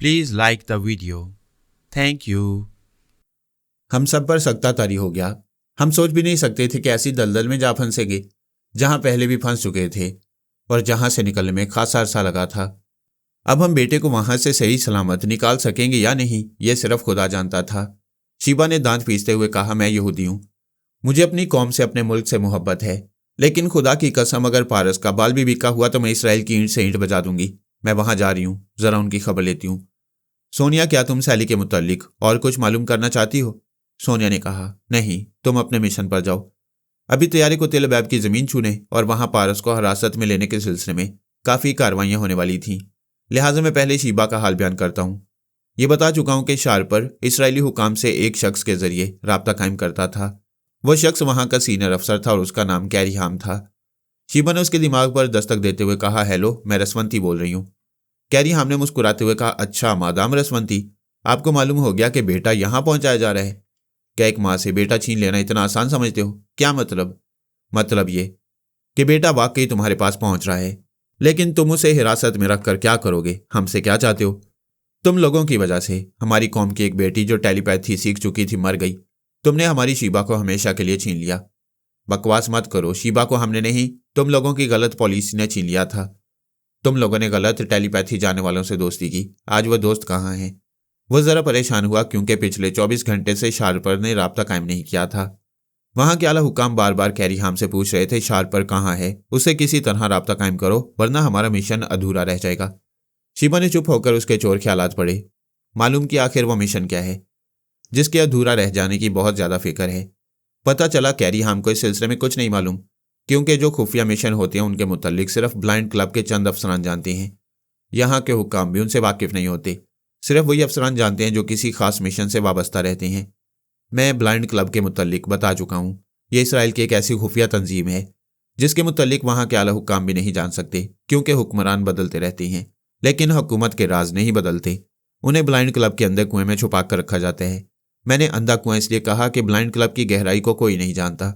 Please like the video. Thank you. हम सब पर सख्ता तारी हो गया। हम सोच भी नहीं सकते थे कि ऐसी दलदल में जा फंसेंगे जहां पहले भी फंस चुके थे और जहां से निकलने में खासा अरसा लगा था। अब हम बेटे को वहां से सही सलामत निकाल सकेंगे या नहीं, यह सिर्फ खुदा जानता था। शीबा ने दांत पीसते हुए कहा, मैं यहूदी हूं, मुझे अपनी कौम से, अपने मुल्क से मोहब्बत है, लेकिन खुदा की कसम अगर पारस का बाल भी बिका हुआ तो मैं इसराइल की ईंट से ईंट बजा दूंगी। मैं वहां जा रही हूं, जरा उनकी खबर लेती हूं। सोनिया, क्या तुम सैली के मुतालिक और कुछ मालूम करना चाहती हो? सोनिया ने कहा, नहीं, तुम अपने मिशन पर जाओ। अभी तैयारी को तेल अबैब की जमीन छूने और वहां पारस को हिरासत में लेने के सिलसिले में काफ़ी कार्रवाइयां होने वाली थीं, लिहाजा मैं पहले शीबा का हाल बयान करता हूं। ये बता चुका हूं कि शार पर इसराइली हुकाम से एक शख्स के जरिए राब्ता कायम करता था। वह शख्स वहां का सीनियर अफसर था और उसका नाम कैरी हाम था। शीबा ने उसके दिमाग पर दस्तक देते हुए कहा, हेलो, मैं रसवंती बोल रही हूँ। कैरी हाम ने मुस्कुराते हुए कहा, अच्छा मादाम रसवंती, आपको मालूम हो गया कि बेटा यहां पहुंचाया जा रहा है। क्या एक माँ से बेटा छीन लेना इतना आसान समझते हो? क्या मतलब? मतलब ये कि बेटा वाकई तुम्हारे पास पहुंच रहा है, लेकिन तुम उसे हिरासत में रखकर क्या करोगे? हमसे क्या चाहते हो? तुम लोगों की वजह से हमारी कौम की एक बेटी जो टेलीपैथी सीख चुकी थी मर गई। तुमने हमारी शीबा को हमेशा के लिए छीन लिया। बकवास मत करो, शीबा को हमने नहीं, तुम लोगों की गलत पॉलिसी ने छीन लिया था। तुम लोगों ने गलत टेलीपैथी जाने वालों से दोस्ती की। आज वह दोस्त कहाँ है? वह जरा परेशान हुआ क्योंकि पिछले 24 घंटे से शारपर ने राब्ता कायम नहीं किया था। वहां के आला हुकाम बार बार कैरी हाम से पूछ रहे थे, शारपर कहाँ है, उसे किसी तरह राब्ता कायम करो वरना हमारा मिशन अधूरा रह जाएगा। शीबा ने चुप होकर उसके चोर ख्यालात पढ़े। मालूम कि आखिर वह मिशन क्या है जिसके अधूरा रह जाने की बहुत ज्यादा फिक्र है। पता चला कैरी हाम को इस सिलसिले में कुछ नहीं मालूम, क्योंकि जो खुफिया मिशन होते हैं उनके मुतालिक सिर्फ ब्लाइंड क्लब के चंद अफसरान जानते हैं। यहाँ के हुक्काम भी उनसे वाकिफ नहीं होते, सिर्फ वही अफसरान जानते हैं जो किसी खास मिशन से वाबस्ता रहते हैं। मैं ब्लाइंड क्लब के मुतालिक बता चुका हूँ, यह इसराइल की एक ऐसी खुफिया तंजीम है जिसके मुतालिक वहाँ के आला हुक्काम भी नहीं जान सकते, क्योंकि हुक्मरान बदलते रहते हैं लेकिन हुकूमत के राज नहीं बदलते। उन्हें ब्लाइंड क्लब के अंदर कुएं में छुपा कर रखा जाता है। मैंने अंधा कुआं इसलिए कहा कि ब्लाइंड क्लब की गहराई को कोई नहीं जानता।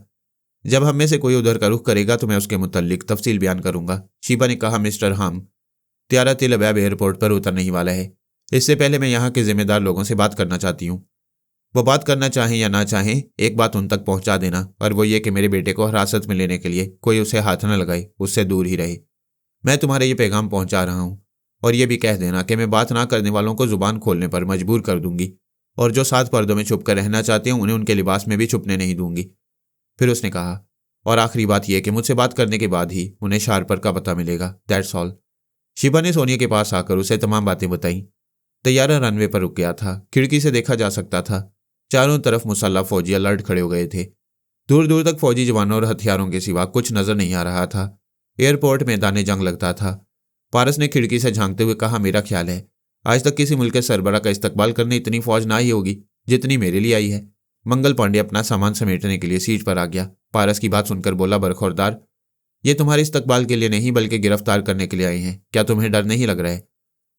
जब हम में से कोई उधर का रुख करेगा तो मैं उसके मुतालिक तफसील बयान करूंगा। शीबा ने कहा, मिस्टर हाम, त्यारा तेल अबैब एयरपोर्ट पर उतरने ही वाला है। इससे पहले मैं यहाँ के जिम्मेदार लोगों से बात करना चाहती हूँ। वो बात करना चाहें या ना चाहें, एक बात उन तक पहुँचा देना, और वो ये कि मेरे बेटे को हिरासत में लेने के लिए कोई उसे हाथ न लगाए, उससे दूर ही रहे। मैं तुम्हारे ये पैगाम पहुँचा रहा हूँ, और ये भी कह देना कि मैं बात ना करने वालों को जुबान खोलने पर मजबूर कर दूंगी, और जो 7 पर्दों में छुप कर रहना चाहते हैं उन्हें उनके लिबास में भी छुपने नहीं दूंगी। फिर उसने कहा, और आखिरी बात यह कि मुझसे बात करने के बाद ही उन्हें शारपर का पता मिलेगा। That's all. शीबा ने सोनिया के पास आकर उसे तमाम बातें बताईं। तैयारा रनवे पर रुक गया था। खिड़की से देखा जा सकता था चारों तरफ मुसल्लह फौजी अलर्ट खड़े हो गए थे। दूर दूर तक फौजी जवानों और हथियारों के सिवा कुछ नजर नहीं आ रहा था। एयरपोर्ट मैदान जंग लगता था। पारस ने खिड़की से झांकते हुए कहा, मेरा ख्याल है आज तक किसी मुल्क के सरबरा का इस्तकबाल करने इतनी फौज ना ही होगी जितनी मेरे लिए आई है। मंगल पांडे अपना सामान समेटने के लिए सीट पर आ गया। पारस की बात सुनकर बोला, बरखुरदार, ये तुम्हारे इस्तकबाल के लिए नहीं बल्कि गिरफ्तार करने के लिए आए हैं। क्या तुम्हें डर नहीं लग रहा है?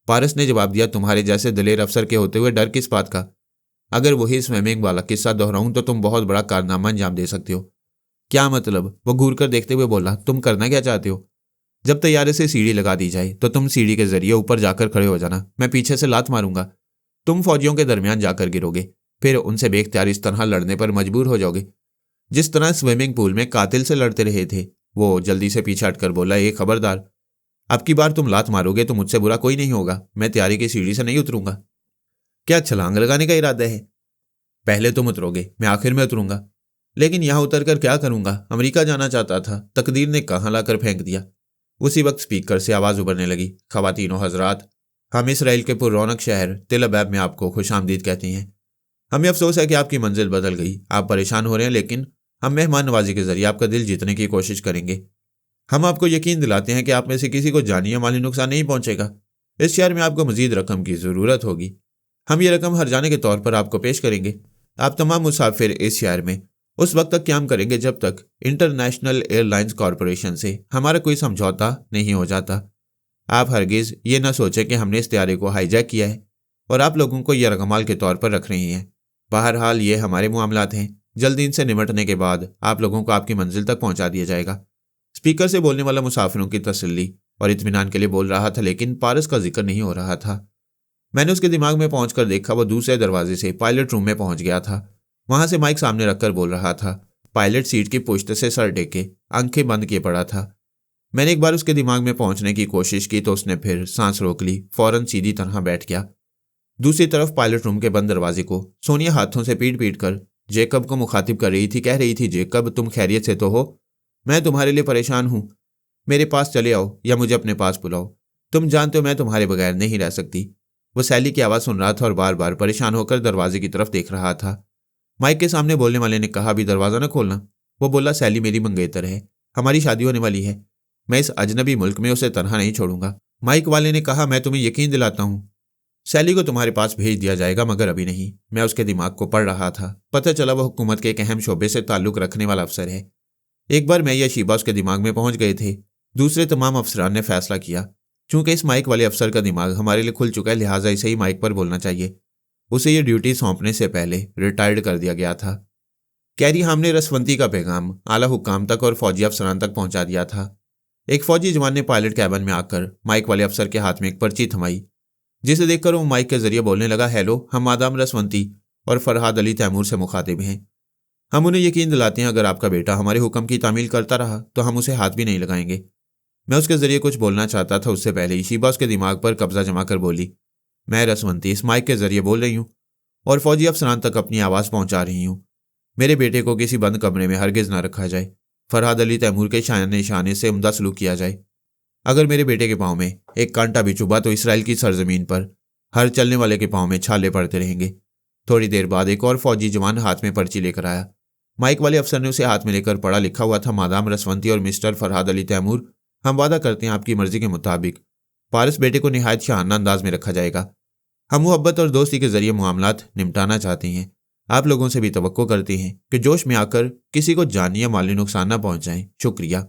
पारस ने जवाब दिया, तुम्हारे जैसे दिलेर अफसर के होते हुए डर किस बात का? अगर वही स्विमिंग वाला किस्सा दोहराऊं तो तुम बहुत बड़ा कारनामा अंजाम दे सकते हो। क्या मतलब? वो घूर कर देखते हुए बोला, तुम करना क्या चाहते हो? जब तैयारे से सीढ़ी लगा दी जाए तो तुम सीढ़ी के जरिए ऊपर जाकर खड़े हो जाना। मैं पीछे से लात मारूंगा, तुम फौजियों के दरमियान जाकर गिरोगे, फिर उनसे बेख्तियार इस तरह लड़ने पर मजबूर हो जाओगे जिस तरह स्विमिंग पूल में कातिल से लड़ते रहे थे। वो जल्दी से पीछे हटकर बोला, एक खबरदार, अब की बार तुम लात मारोगे तो मुझसे बुरा कोई नहीं होगा। मैं तैयारी की सीढ़ी से नहीं उतरूंगा। क्या छलांग लगाने का इरादा है? पहले तुम उतरोगे, मैं आखिर में उतरूंगा। लेकिन यहां उतरकर क्या करूंगा? अमेरिका जाना चाहता था, तकदीर ने कहां लाकर फेंक दिया। उसी वक्त स्पीकर से आवाज उभरने लगी, खवातीनो हजरात, हम इसराइल के पुररौनक शहर तेल अबैब में आपको खुशामदीद कहते हैं। हमें अफसोस है कि आपकी मंजिल बदल गई, आप परेशान हो रहे हैं, लेकिन हम मेहमान नवाजी के जरिए आपका दिल जीतने की कोशिश करेंगे। हम आपको यकीन दिलाते हैं कि आप में से किसी को जानी या माली नुकसान नहीं पहुंचेगा। इस शहर में आपको मजीद रकम की ज़रूरत होगी। हम ये रकम हर जाने के तौर पर आपको पेश करेंगे। आप तमाम मुसाफिर इस शहर में उस वक्त तक क्याम करेंगे जब तक इंटरनेशनल एयरलाइंस कॉरपोरेशन से हमारा कोई समझौता नहीं हो जाता। आप हरगिज़ ये ना सोचें कि हमने इस तैयारी को हाईजैक किया है और आप लोगों को यह रकमाल के तौर पर रख रही हैं। बहरहाल ये हमारे मामलात हैं। जल्दी इनसे निमटने के बाद आप लोगों को आपकी मंजिल तक पहुंचा दिया जाएगा। स्पीकर से बोलने वाला मुसाफिरों की तसल्ली और इत्मीनान के लिए बोल रहा था, लेकिन पारस का जिक्र नहीं हो रहा था। मैंने उसके दिमाग में पहुंचकर देखा, वो दूसरे दरवाजे से पायलट रूम में पहुंच गया था। वहां से माइक सामने रखकर बोल रहा था। पायलट सीट की पुश्त से सर टेके आंखें बंद किए पड़ा था। मैंने एक बार उसके दिमाग में पहुंचने की कोशिश की तो उसने फिर सांस रोक ली, फौरन सीधी तरह बैठ गया। दूसरी तरफ पायलट रूम के बंद दरवाजे को सोनिया हाथों से पीट पीट कर जेकब को मुखातिब कर रही थी। कह रही थी, जेकब तुम खैरियत से तो हो? मैं तुम्हारे लिए परेशान हूं। मेरे पास चले आओ या मुझे अपने पास बुलाओ। तुम जानते हो मैं तुम्हारे बगैर नहीं रह सकती। वो सैली की आवाज़ सुन रहा था और बार बार परेशान होकर दरवाजे की तरफ देख रहा था। माइक के सामने बोलने वाले ने कहा, अभी दरवाज़ा न खोलना। वो बोला, सैली मेरी मंगेतर है, हमारी शादी होने वाली है, मैं इस अजनबी मुल्क में उसे तनहा नहीं छोड़ूंगा। माइक वाले ने कहा, मैं तुम्हें यकीन दिलाता हूं सैली को तुम्हारे पास भेज दिया जाएगा, मगर अभी नहीं। मैं उसके दिमाग को पढ़ रहा था। पता चला वह हुकूमत के एक अहम शोबे से ताल्लुक रखने वाला अफसर है। एक बार मैं या शीबा उसके दिमाग में पहुंच गए थे। दूसरे तमाम अफसरान ने फैसला किया, चूंकि इस माइक वाले अफसर का दिमाग हमारे लिए खुल चुका है, लिहाजा इसे ही माइक पर बोलना चाहिए। उसे ये ड्यूटी सौंपने से पहले रिटायर्ड कर दिया गया था। कैरी हाम ने रसवंती का पैगाम आला हुक्काम तक और फौजी अफसरान तक पहुंचा दिया था। एक फौजी जवान ने पायलट कैबिन में आकर माइक वाले अफसर के हाथ में एक पर्ची थमाई, जिसे देखकर वो माइक के जरिए बोलने लगा, हेलो, हम मादाम रसवंती और फरहाद अली तैमूर से मुखातिब हैं। हम उन्हें यकीन दिलाते हैं अगर आपका बेटा हमारे हुक्म की तामील करता रहा तो हम उसे हाथ भी नहीं लगाएंगे। मैं उसके जरिए कुछ बोलना चाहता था, उससे पहले ही शीबा उसके दिमाग पर कब्जा जमा कर बोली, मैं रसवंती इस माइक के जरिए बोल रही हूँ और फौजी अफसरान तक अपनी आवाज़ पहुंचा रही हूँ। मेरे बेटे को किसी बंद कमरे में हरगिज ना रखा जाए। फरहाद अली तैमूर के शान शाने से उम्दा सलूक किया जाए। अगर मेरे बेटे के पाँव में एक कांटा भी चुभा तो इसराइल की सरजमीन पर हर चलने वाले के पाँव में छाले पड़ते रहेंगे। थोड़ी देर बाद एक और फौजी जवान हाथ में पर्ची लेकर आया। माइक वाले अफसर ने उसे हाथ में लेकर पढ़ा। लिखा हुआ था, मादाम रसवंती और मिस्टर फरहाद अली तैमूर, हम वादा करते हैं आपकी मर्जी के मुताबिक पारस बेटे को निहायत शाहाना अंदाज में रखा जाएगा। हम मोहब्बत और दोस्ती के जरिए मामलात निपटाना चाहते हैं। आप लोगों से भी तवक्को करते हैं कि जोश में आकर किसी को जानी या माली नुकसान न पहुंचाएं। शुक्रिया।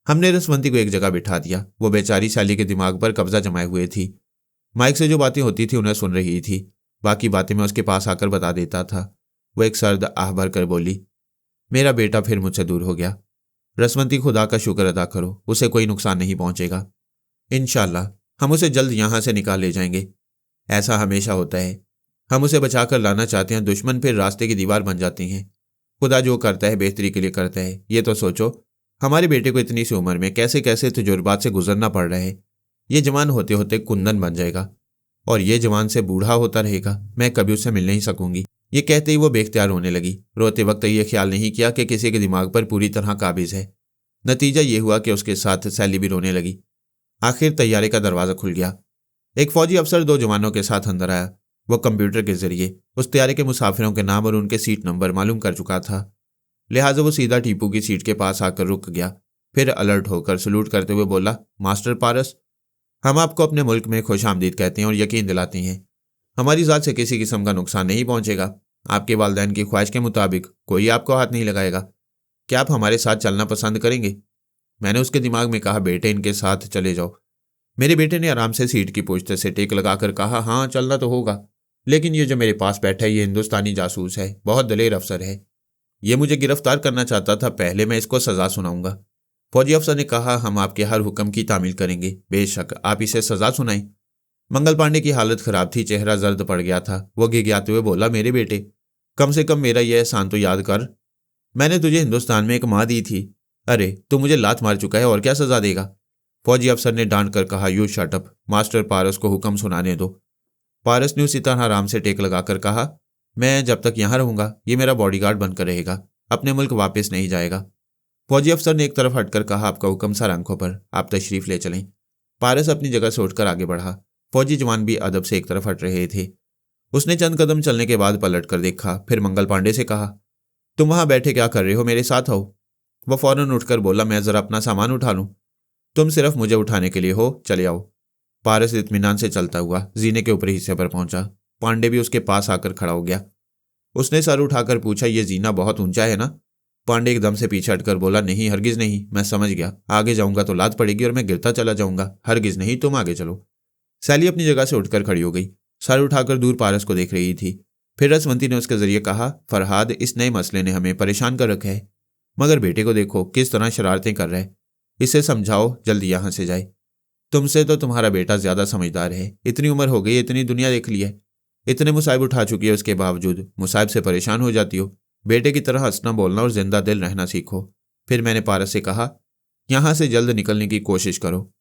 हमने रसवंती को एक जगह बिठा दिया। वो बेचारी सैली के दिमाग पर कब्जा जमाए हुए थी। माइक से जो बातें होती थी उन्हें सुन रही थी, बाकी बातें मैं उसके पास आकर बता देता था। वो एक सर्द आह भर कर बोली, मेरा बेटा फिर मुझसे दूर हो गया। रसवंती, खुदा का शुक्र अदा करो, उसे कोई नुकसान नहीं पहुंचेगा। इंशाल्लाह हम उसे जल्द यहां से निकाल ले जाएंगे। ऐसा हमेशा होता है, हम उसे बचाकर लाना चाहते हैं, दुश्मन फिर रास्ते की दीवार बन जाती हैं। खुदा जो करता है बेहतरी के लिए करता है। ये तो सोचो, हमारे बेटे को इतनी सी उम्र में कैसे कैसे तजुर्बात से गुजरना पड़ रहा है। ये जवान होते होते कुंदन बन जाएगा और ये जवान से बूढ़ा होता रहेगा। मैं कभी उससे मिल नहीं सकूंगी। ये कहते ही वो बेख्तियार होने लगी। रोते वक्त ये ख्याल नहीं किया कि किसी के दिमाग पर पूरी तरह काबिज है। नतीजा ये हुआ कि उसके साथ सैली भी रोने लगी। आखिर तैयारे का दरवाज़ा खुल गया। एक फौजी अफसर दो जवानों के साथ अंदर आया। वो कंप्यूटर के जरिए उस तैयारे के मुसाफिरों के नाम और उनके सीट नंबर मालूम कर चुका था, लिहाजा वो सीधा टीपू की सीट के पास आकर रुक गया। फिर अलर्ट होकर सलूट करते हुए बोला, मास्टर पारस, हम आपको अपने मुल्क में खुश आमदीद कहते हैं और यकीन दिलाते हैं हमारी ज़ात से किसी किस्म का नुकसान नहीं पहुंचेगा। आपके वालिदैन की ख्वाहिश के मुताबिक कोई आपको हाथ नहीं लगाएगा। क्या आप हमारे साथ चलना पसंद करेंगे? मैंने उसके दिमाग में कहा, बेटे इनके साथ चले जाओ। मेरे बेटे ने आराम से सीट की पुश्त से टेक लगाकर कहा, हाँ चलना तो होगा, लेकिन ये जो मेरे पास बैठा है ये हिंदुस्तानी जासूस है, बहुत दलेर अफसर है। ये मुझे गिरफ्तार करना चाहता था, पहले मैं इसको सज़ा सुनाऊंगा। फौजी अफसर ने कहा, हम आपके हर हुक्म की तामील करेंगे, बेशक आप इसे सज़ा सुनाएं। मंगल पांडे की हालत खराब थी, चेहरा जर्द पड़ गया था। वो गिड़गिड़ाते हुए बोला, मेरे बेटे, कम से कम मेरा यह एहसान तो याद कर। मैंने तुझे हिंदुस्तान में एक माँ दी थी। अरे तू मुझे लात मार चुका है और क्या सजा देगा? फौजी अफसर ने डांट कर कहा, यू शट अप, मास्टर पारस को हुक्म सुनाने दो। पारस ने उसी तरह आराम से टेक लगाकर कहा, मैं जब तक यहाँ रहूंगा ये मेरा बॉडीगार्ड बनकर रहेगा, अपने मुल्क वापस नहीं जाएगा। फौजी अफसर ने एक तरफ हटकर कहा, आपका हुक्म सर आंखों पर, आप तशरीफ ले चलें। पारस अपनी जगह से उठकर आगे बढ़ा। फौजी जवान भी अदब से एक तरफ हट रहे थे। उसने चंद कदम चलने के बाद पलट कर देखा, फिर मंगल पांडे से कहा, तुम वहां बैठे क्या कर रहे हो, मेरे साथ आओ। वह फौरन उठकर बोला, मैं जरा अपना सामान उठा लूं। तुम सिर्फ मुझे उठाने के लिए हो, चले आओ। पारस इत्मीनान से चलता हुआ जीने के ऊपरी हिस्से पर पहुंचा। पांडे भी उसके पास आकर खड़ा हो गया। उसने सर उठाकर पूछा, यह जीना बहुत ऊंचा है ना? पांडे एकदम से पीछे हटकर बोला, नहीं हरगिज नहीं, मैं समझ गया, आगे जाऊंगा तो लात पड़ेगी और मैं गिरता चला जाऊंगा, हरगिज नहीं, तुम आगे चलो। सैली अपनी जगह से उठकर खड़ी हो गई, सर उठाकर दूर पारस को देख रही थी। फिर रसवंती ने उसके जरिए कहा, फरहाद, इस नए मसले ने हमें परेशान कर रखा है, मगर बेटे को देखो किस तरह शरारतें कर रहा है, इसे समझाओ जल्दी यहां से जाए। तुमसे तो तुम्हारा बेटा ज्यादा समझदार है। इतनी उम्र हो गई, इतनी दुनिया देख ली है, इतने मुसाइब उठा चुकी है, उसके बावजूद मुसाइब से परेशान हो जाती हो। बेटे की तरह हंसना बोलना और जिंदा दिल रहना सीखो। फिर मैंने पारस से कहा, यहां से जल्द निकलने की कोशिश करो।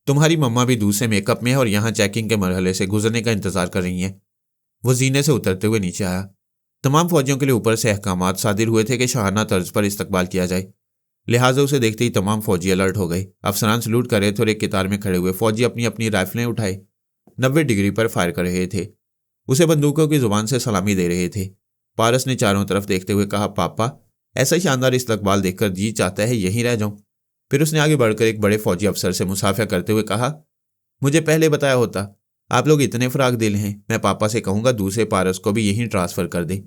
तुम्हारी मम्मा भी दूसरे मेकअप में है और यहाँ चेकिंग के मरहले से गुजरने का इंतजार कर रही हैं। वो जीने से उतरते हुए नीचे आया। तमाम फौजियों के लिए ऊपर से अहकामात सादिर हुए थे कि शाहाना तर्ज पर इस्तकबाल किया जाए। लिहाजा उसे देखते ही तमाम फौजी अलर्ट हो गए। अफसरान सलूट कर रहे थे और एक कतार में खड़े हुए फौजी अपनी अपनी राइफलें उठाए 90 डिग्री पर फायर कर रहे थे। उसे बंदूकों की जुबान से सलामी दे रहे थे। पारस ने चारों तरफ देखते हुए कहा, पापा, ऐसा शानदार इस्तकबाल देखकर जी चाहता है यहीं रह जाऊं। फिर उसने आगे बढ़कर एक बड़े फौजी अफसर से मुसाफिया करते हुए कहा, मुझे पहले बताया होता। आप लोग इतने फराग दिल हैं, मैं पापा से कहूंगा दूसरे पारस को भी यहीं ट्रांसफर कर दे,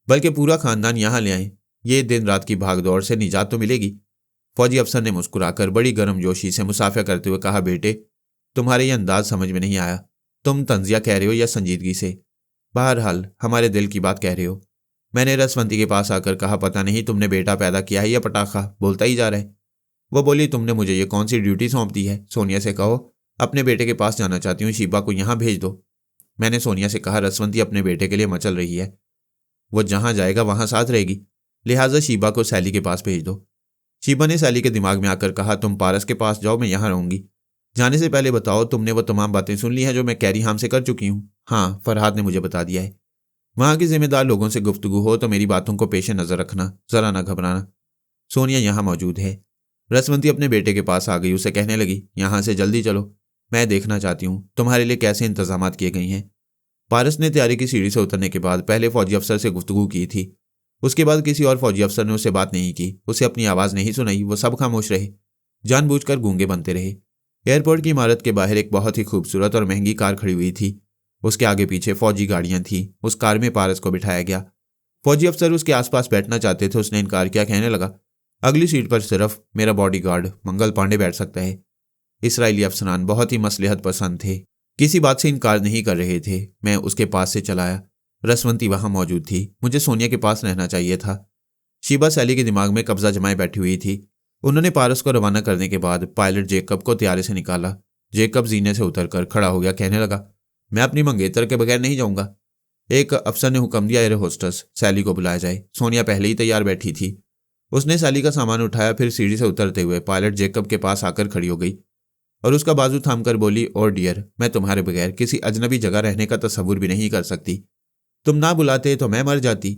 बल्कि पूरा खानदान यहां ले आए। ये दिन रात की भागदौड़ से निजात तो मिलेगी। फौजी अफसर ने मुस्कुराकर बड़ी गर्मजोशी से मुसाफिया करते हुए कहा, बेटे, तुम्हारे ये अंदाज समझ में नहीं आया। तुम तंजिया कह रहे हो या संजीदगी से? बहरहाल हमारे दिल की बात कह रहे हो। मैंने रसवंती के पास आकर कहा, पता नहीं तुमने बेटा पैदा किया है या पटाखा, बोलता ही जा रहा है। वो बोली, तुमने मुझे ये कौन सी ड्यूटी सौंप दी है? सोनिया से कहो अपने बेटे के पास जाना चाहती हूँ, शीबा को यहाँ भेज दो। मैंने सोनिया से कहा, रसवंती अपने बेटे के लिए मचल रही है, वो जहाँ जाएगा वहाँ साथ रहेगी, लिहाजा शीबा को सैली के पास भेज दो। शीबा ने सैली के दिमाग में आकर कहा, तुम पारस के पास जाओ, मैं यहाँ रहूंगी। जाने से पहले बताओ, तुमने वो तमाम बातें सुन ली हैं जो मैं कैरी हाम से कर चुकी हूँ? हाँ, फरहाद ने मुझे बता दिया है। वहाँ के जिम्मेदार लोगों से गुफ्तगू हो तो मेरी बातों को पेश नजर रखना, जरा ना घबराना। सोनिया यहाँ मौजूद है। रसवंती अपने बेटे के पास आ गई। उसे कहने लगी, यहाँ से जल्दी चलो, मैं देखना चाहती हूँ तुम्हारे लिए कैसे इंतजाम किए गए हैं। पारस ने तैयारी की सीढ़ी से उतरने के बाद पहले फौजी अफसर से गुफ्तगू की थी। उसके बाद किसी और फौजी अफसर ने उससे बात नहीं की, उसे अपनी आवाज़ नहीं सुनाई। वो सब खामोश रहे, जानबूझकर गूंगे बनते रहे। एयरपोर्ट की इमारत के बाहर एक बहुत ही खूबसूरत और महंगी कार खड़ी हुई थी। उसके आगे पीछे फौजी गाड़ियां थीं। उस कार में पारस को बिठाया गया। फौजी अफसर उसके आसपास बैठना चाहते थे, उसने इनकार किया। कहने लगा, अगली सीट पर सिर्फ मेरा बॉडीगार्ड मंगल पांडे बैठ सकता है। इसराइली अफसरान बहुत ही मसलहत पसंद थे, किसी बात से इनकार नहीं कर रहे थे। मैं उसके पास से चला आया। रसवंती वहां मौजूद थी। मुझे सोनिया के पास रहना चाहिए था। शीबा सैली के दिमाग में कब्जा जमाए बैठी हुई थी। उन्होंने पारस को रवाना करने के बाद पायलट जेकब को त्यारे से निकाला। जेकब जीने से उतरकर खड़ा हो गया। कहने लगा, मैं अपनी मंगेतर के बगैर नहीं जाऊंगा। एक अफसर ने हुक्म दिया, एयर होस्टस सैली को बुलाया जाए। सोनिया पहले ही तैयार बैठी थी। उसने सैली का सामान उठाया, फिर सीढ़ी से उतरते हुए पायलट जेकब के पास आकर खड़ी हो गई और उसका बाजू थामकर बोली, और डियर, मैं तुम्हारे बगैर किसी अजनबी जगह रहने का तस्वुर भी नहीं कर सकती। तुम ना बुलाते तो मैं मर जाती।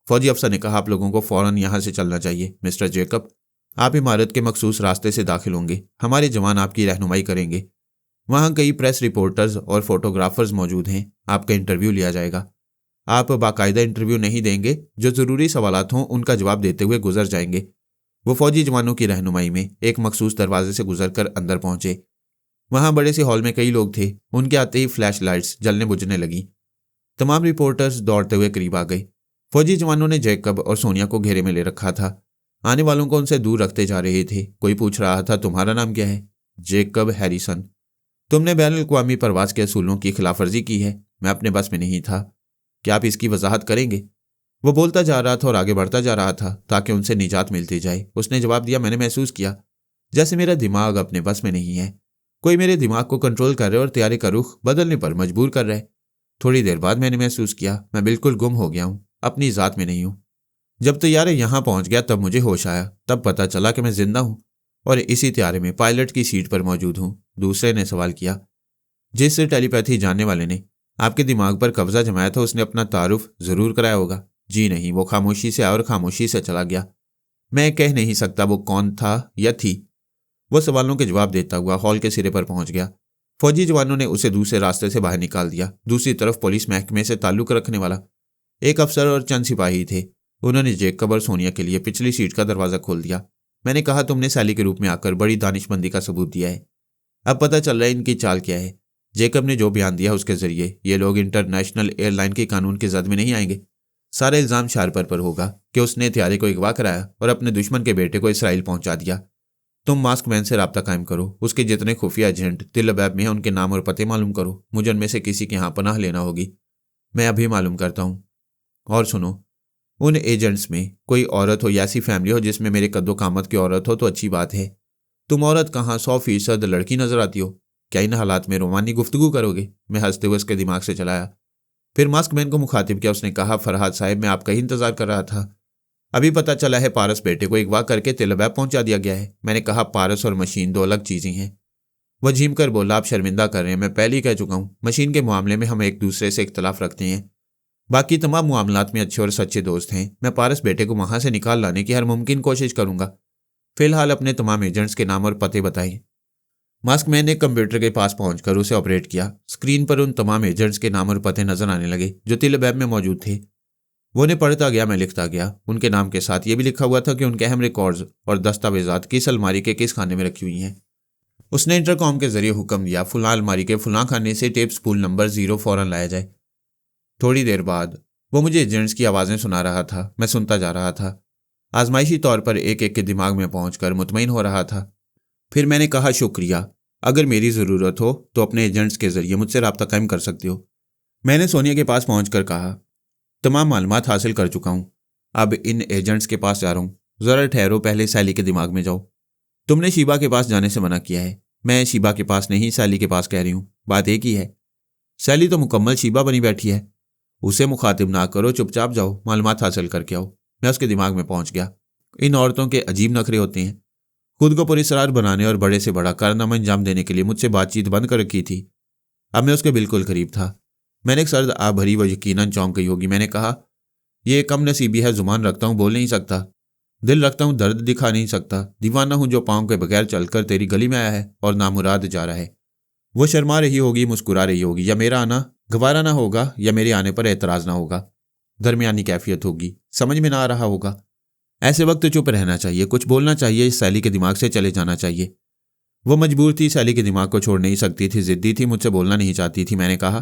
फौजी अफसर ने कहा, आप लोगों को फौरन यहां से चलना चाहिए। मिस्टर जेकब, आप इमारत के मखसूस रास्ते से दाखिल होंगे। हमारे जवान आपकी रहनुमाई करेंगे। वहां कई प्रेस रिपोर्टर्स और फोटोग्राफर्स मौजूद हैं। आपका इंटरव्यू लिया जाएगा। आप बाकायदा इंटरव्यू नहीं देंगे, जो जरूरी सवालात हों उनका जवाब देते हुए गुजर जाएंगे। वो फौजी जवानों की रहनुमाई में एक मखसूस दरवाजे से गुजरकर अंदर पहुंचे। वहां बड़े से हॉल में कई लोग थे। उनके आते ही फ्लैश लाइट्स जलने बुझने लगी। तमाम रिपोर्टर्स दौड़ते हुए करीब आ गए। फौजी जवानों ने जैकब और सोनिया को घेरे में ले रखा था। आने वालों को उनसे दूर रखते जा रहे थे। कोई पूछ रहा था, तुम्हारा नाम क्या है? Jacob Harrison. तुमने बैनुल-अक़वामी परवाज़ के असूलों की खिलाफवर्जी की है। मैं अपने बस में नहीं था। क्या आप इसकी वजाहत करेंगे? वो बोलता जा रहा था और आगे बढ़ता जा रहा था ताकि उनसे निजात मिलती जाए। उसने जवाब दिया, मैंने महसूस किया जैसे मेरा दिमाग अपने बस में नहीं है। कोई मेरे दिमाग को कंट्रोल कर रहा है और तैयारी का रुख बदलने पर मजबूर कर रहा है। थोड़ी देर बाद मैंने महसूस किया मैं बिल्कुल गुम हो गया हूँ, अपनी ज़ात में नहीं हूँ। जब तैयारे यहाँ पहुँच गया तब मुझे होश आया। तब पता चला कि मैं जिंदा हूँ और इसी तैयारे में पायलट की सीट पर मौजूद हूँ। दूसरे ने सवाल किया, जिस टेलीपैथी जानने वाले ने आपके दिमाग पर कब्जा जमाया था उसने अपना तारुफ जरूर कराया होगा। जी नहीं, वो खामोशी से आया और खामोशी से चला गया। मैं कह नहीं सकता वो कौन था या थी। वो सवालों के जवाब देता हुआ हॉल के सिरे पर पहुंच गया। फौजी जवानों ने उसे दूसरे रास्ते से बाहर निकाल दिया। दूसरी तरफ पुलिस महकमे से ताल्लुक रखने वाला एक अफसर और चंद सिपाही थे। उन्होंने जैकब और सोनिया के लिए पिछली सीट का दरवाजा खोल दिया। मैंने कहा, तुमने सैली के रूप में आकर बड़ी दानिशमंदी का सबूत दिया है। अब पता चल रहा है इनकी चाल क्या है। जैकब ने जो बयान दिया उसके जरिए ये लोग इंटरनेशनल एयरलाइन के कानून की जद में नहीं आएंगे। सारा इल्जाम शारपर पर होगा कि उसने त्यारे को अगवा कराया और अपने दुश्मन के बेटे को इसराइल पहुंचा दिया। तुम मास्क मैन से राब्ता कायम करो। उसके जितने खुफिया एजेंट तिल अबैब में हैं उनके नाम और पते मालूम करो। मुझे उनमें से किसी के यहाँ पनाह लेना होगी। मैं अभी मालूम करता हूँ। और सुनो, उन एजेंट्स में कोई औरत हो या ऐसी फैमिली हो जिसमें मेरे कद्दो कामत की औरत हो तो अच्छी बात है। तुम औरत कहाँ 100% लड़की नजर आती हो। क्या इन हालात में रोमानी गुफ्तगू करोगे? मैं हंसते हुए उसके दिमाग से चलाया। फिर मास्क मैन को मुखातिब किया। उसने कहा, फरहाद साहब, मैं आपका ही इंतजार कर रहा था। अभी पता चला है पारस बेटे को अगवा करके तेलबैब पहुंचा दिया गया है। मैंने कहा, पारस और मशीन दो अलग चीजें हैं। वह झीम कर बोला, आप शर्मिंदा कर रहे हैं, मैं पहले ही कह चुका हूं, मशीन के मामले में हम एक दूसरे से इख्तलाफ रखते हैं, बाकी तमाम मामलात में अच्छे और सच्चे दोस्त हैं। मैं पारस बेटे को वहां से निकाल लाने की हर मुमकिन कोशिश करूंगा। फिलहाल अपने तमाम एजेंट्स के नाम और पते बताइए। मास्क मैन ने कंप्यूटर के पास पहुंचकर उसे ऑपरेट किया। स्क्रीन पर उन तमाम एजेंट्स के नाम और पते नजर आने लगे जो तिलबैब में मौजूद थे। वो उन्हें पढ़ता गया, मैं लिखता गया। उनके नाम के साथ ये भी लिखा हुआ था कि उनके अहम रिकॉर्ड्स और दस्तावेजात किस अलमारी के किस खाने में रखी हुई हैं। उसने इंटरकॉम के जरिए हुक्म दिया, फुलां अलमारी के फुलां खाने से टेप स्पूल नंबर 0 फौरन लाया जाए। थोड़ी देर बाद वो मुझे एजेंट्स की आवाज़ें सुना रहा था। मैं सुनता जा रहा था, आजमाइशी तौर पर एक एक के दिमाग में पहुंचकर मुतमईन हो रहा था। फिर मैंने कहा, शुक्रिया, अगर मेरी ज़रूरत हो तो अपने एजेंट्स के जरिए मुझसे रब्ता कायम कर सकते हो। मैंने सोनिया के पास पहुंचकर कहा, तमाम मालूमात हासिल कर चुका हूं, अब इन एजेंट्स के पास जा रहा हूं। ज़रा ठहरो, पहले सैली के दिमाग में जाओ। तुमने शीबा के पास जाने से मना किया है। मैं शीबा के पास नहीं, सैली के पास कह रही हूं। बात एक ही है। सैली तो मुकम्मल शीबा बनी बैठी है। उसे मुखातिब ना करो, चुपचाप जाओ, मालूमात हासिल करके आओ। मैं उसके दिमाग में पहुंच गया। इन औरतों के अजीब नखरे होते हैं। खुद को पुरस्कार बनाने और बड़े से बड़ा कारनामा अंजाम देने के लिए मुझसे बातचीत बंद कर रखी थी। अब मैं उसके बिल्कुल करीब था। मैंने एक सर्द आ भरी, वो यकीनन चौंक गई होगी। मैंने कहा, यह कम नसीबी है, जुबान रखता हूं, बोल नहीं सकता, दिल रखता हूं, दर्द दिखा नहीं सकता, दीवाना हूं जो पांव के बगैर चलकर तेरी गली में आया है और नामुराद जा रहा है। वो शर्मा रही होगी, मुस्कुरा रही होगी, या मेरा आना गवारा ना होगा या मेरे आने पर एतराज ना होगा। दरमियानी कैफियत होगी, समझ में ना आ रहा होगा। ऐसे वक्त चुप रहना चाहिए, कुछ बोलना चाहिए, सैली के दिमाग से चले जाना चाहिए। वो मजबूर थी, सैली के दिमाग को छोड़ नहीं सकती थी, जिद्दी थी, मुझसे बोलना नहीं चाहती थी। मैंने कहा,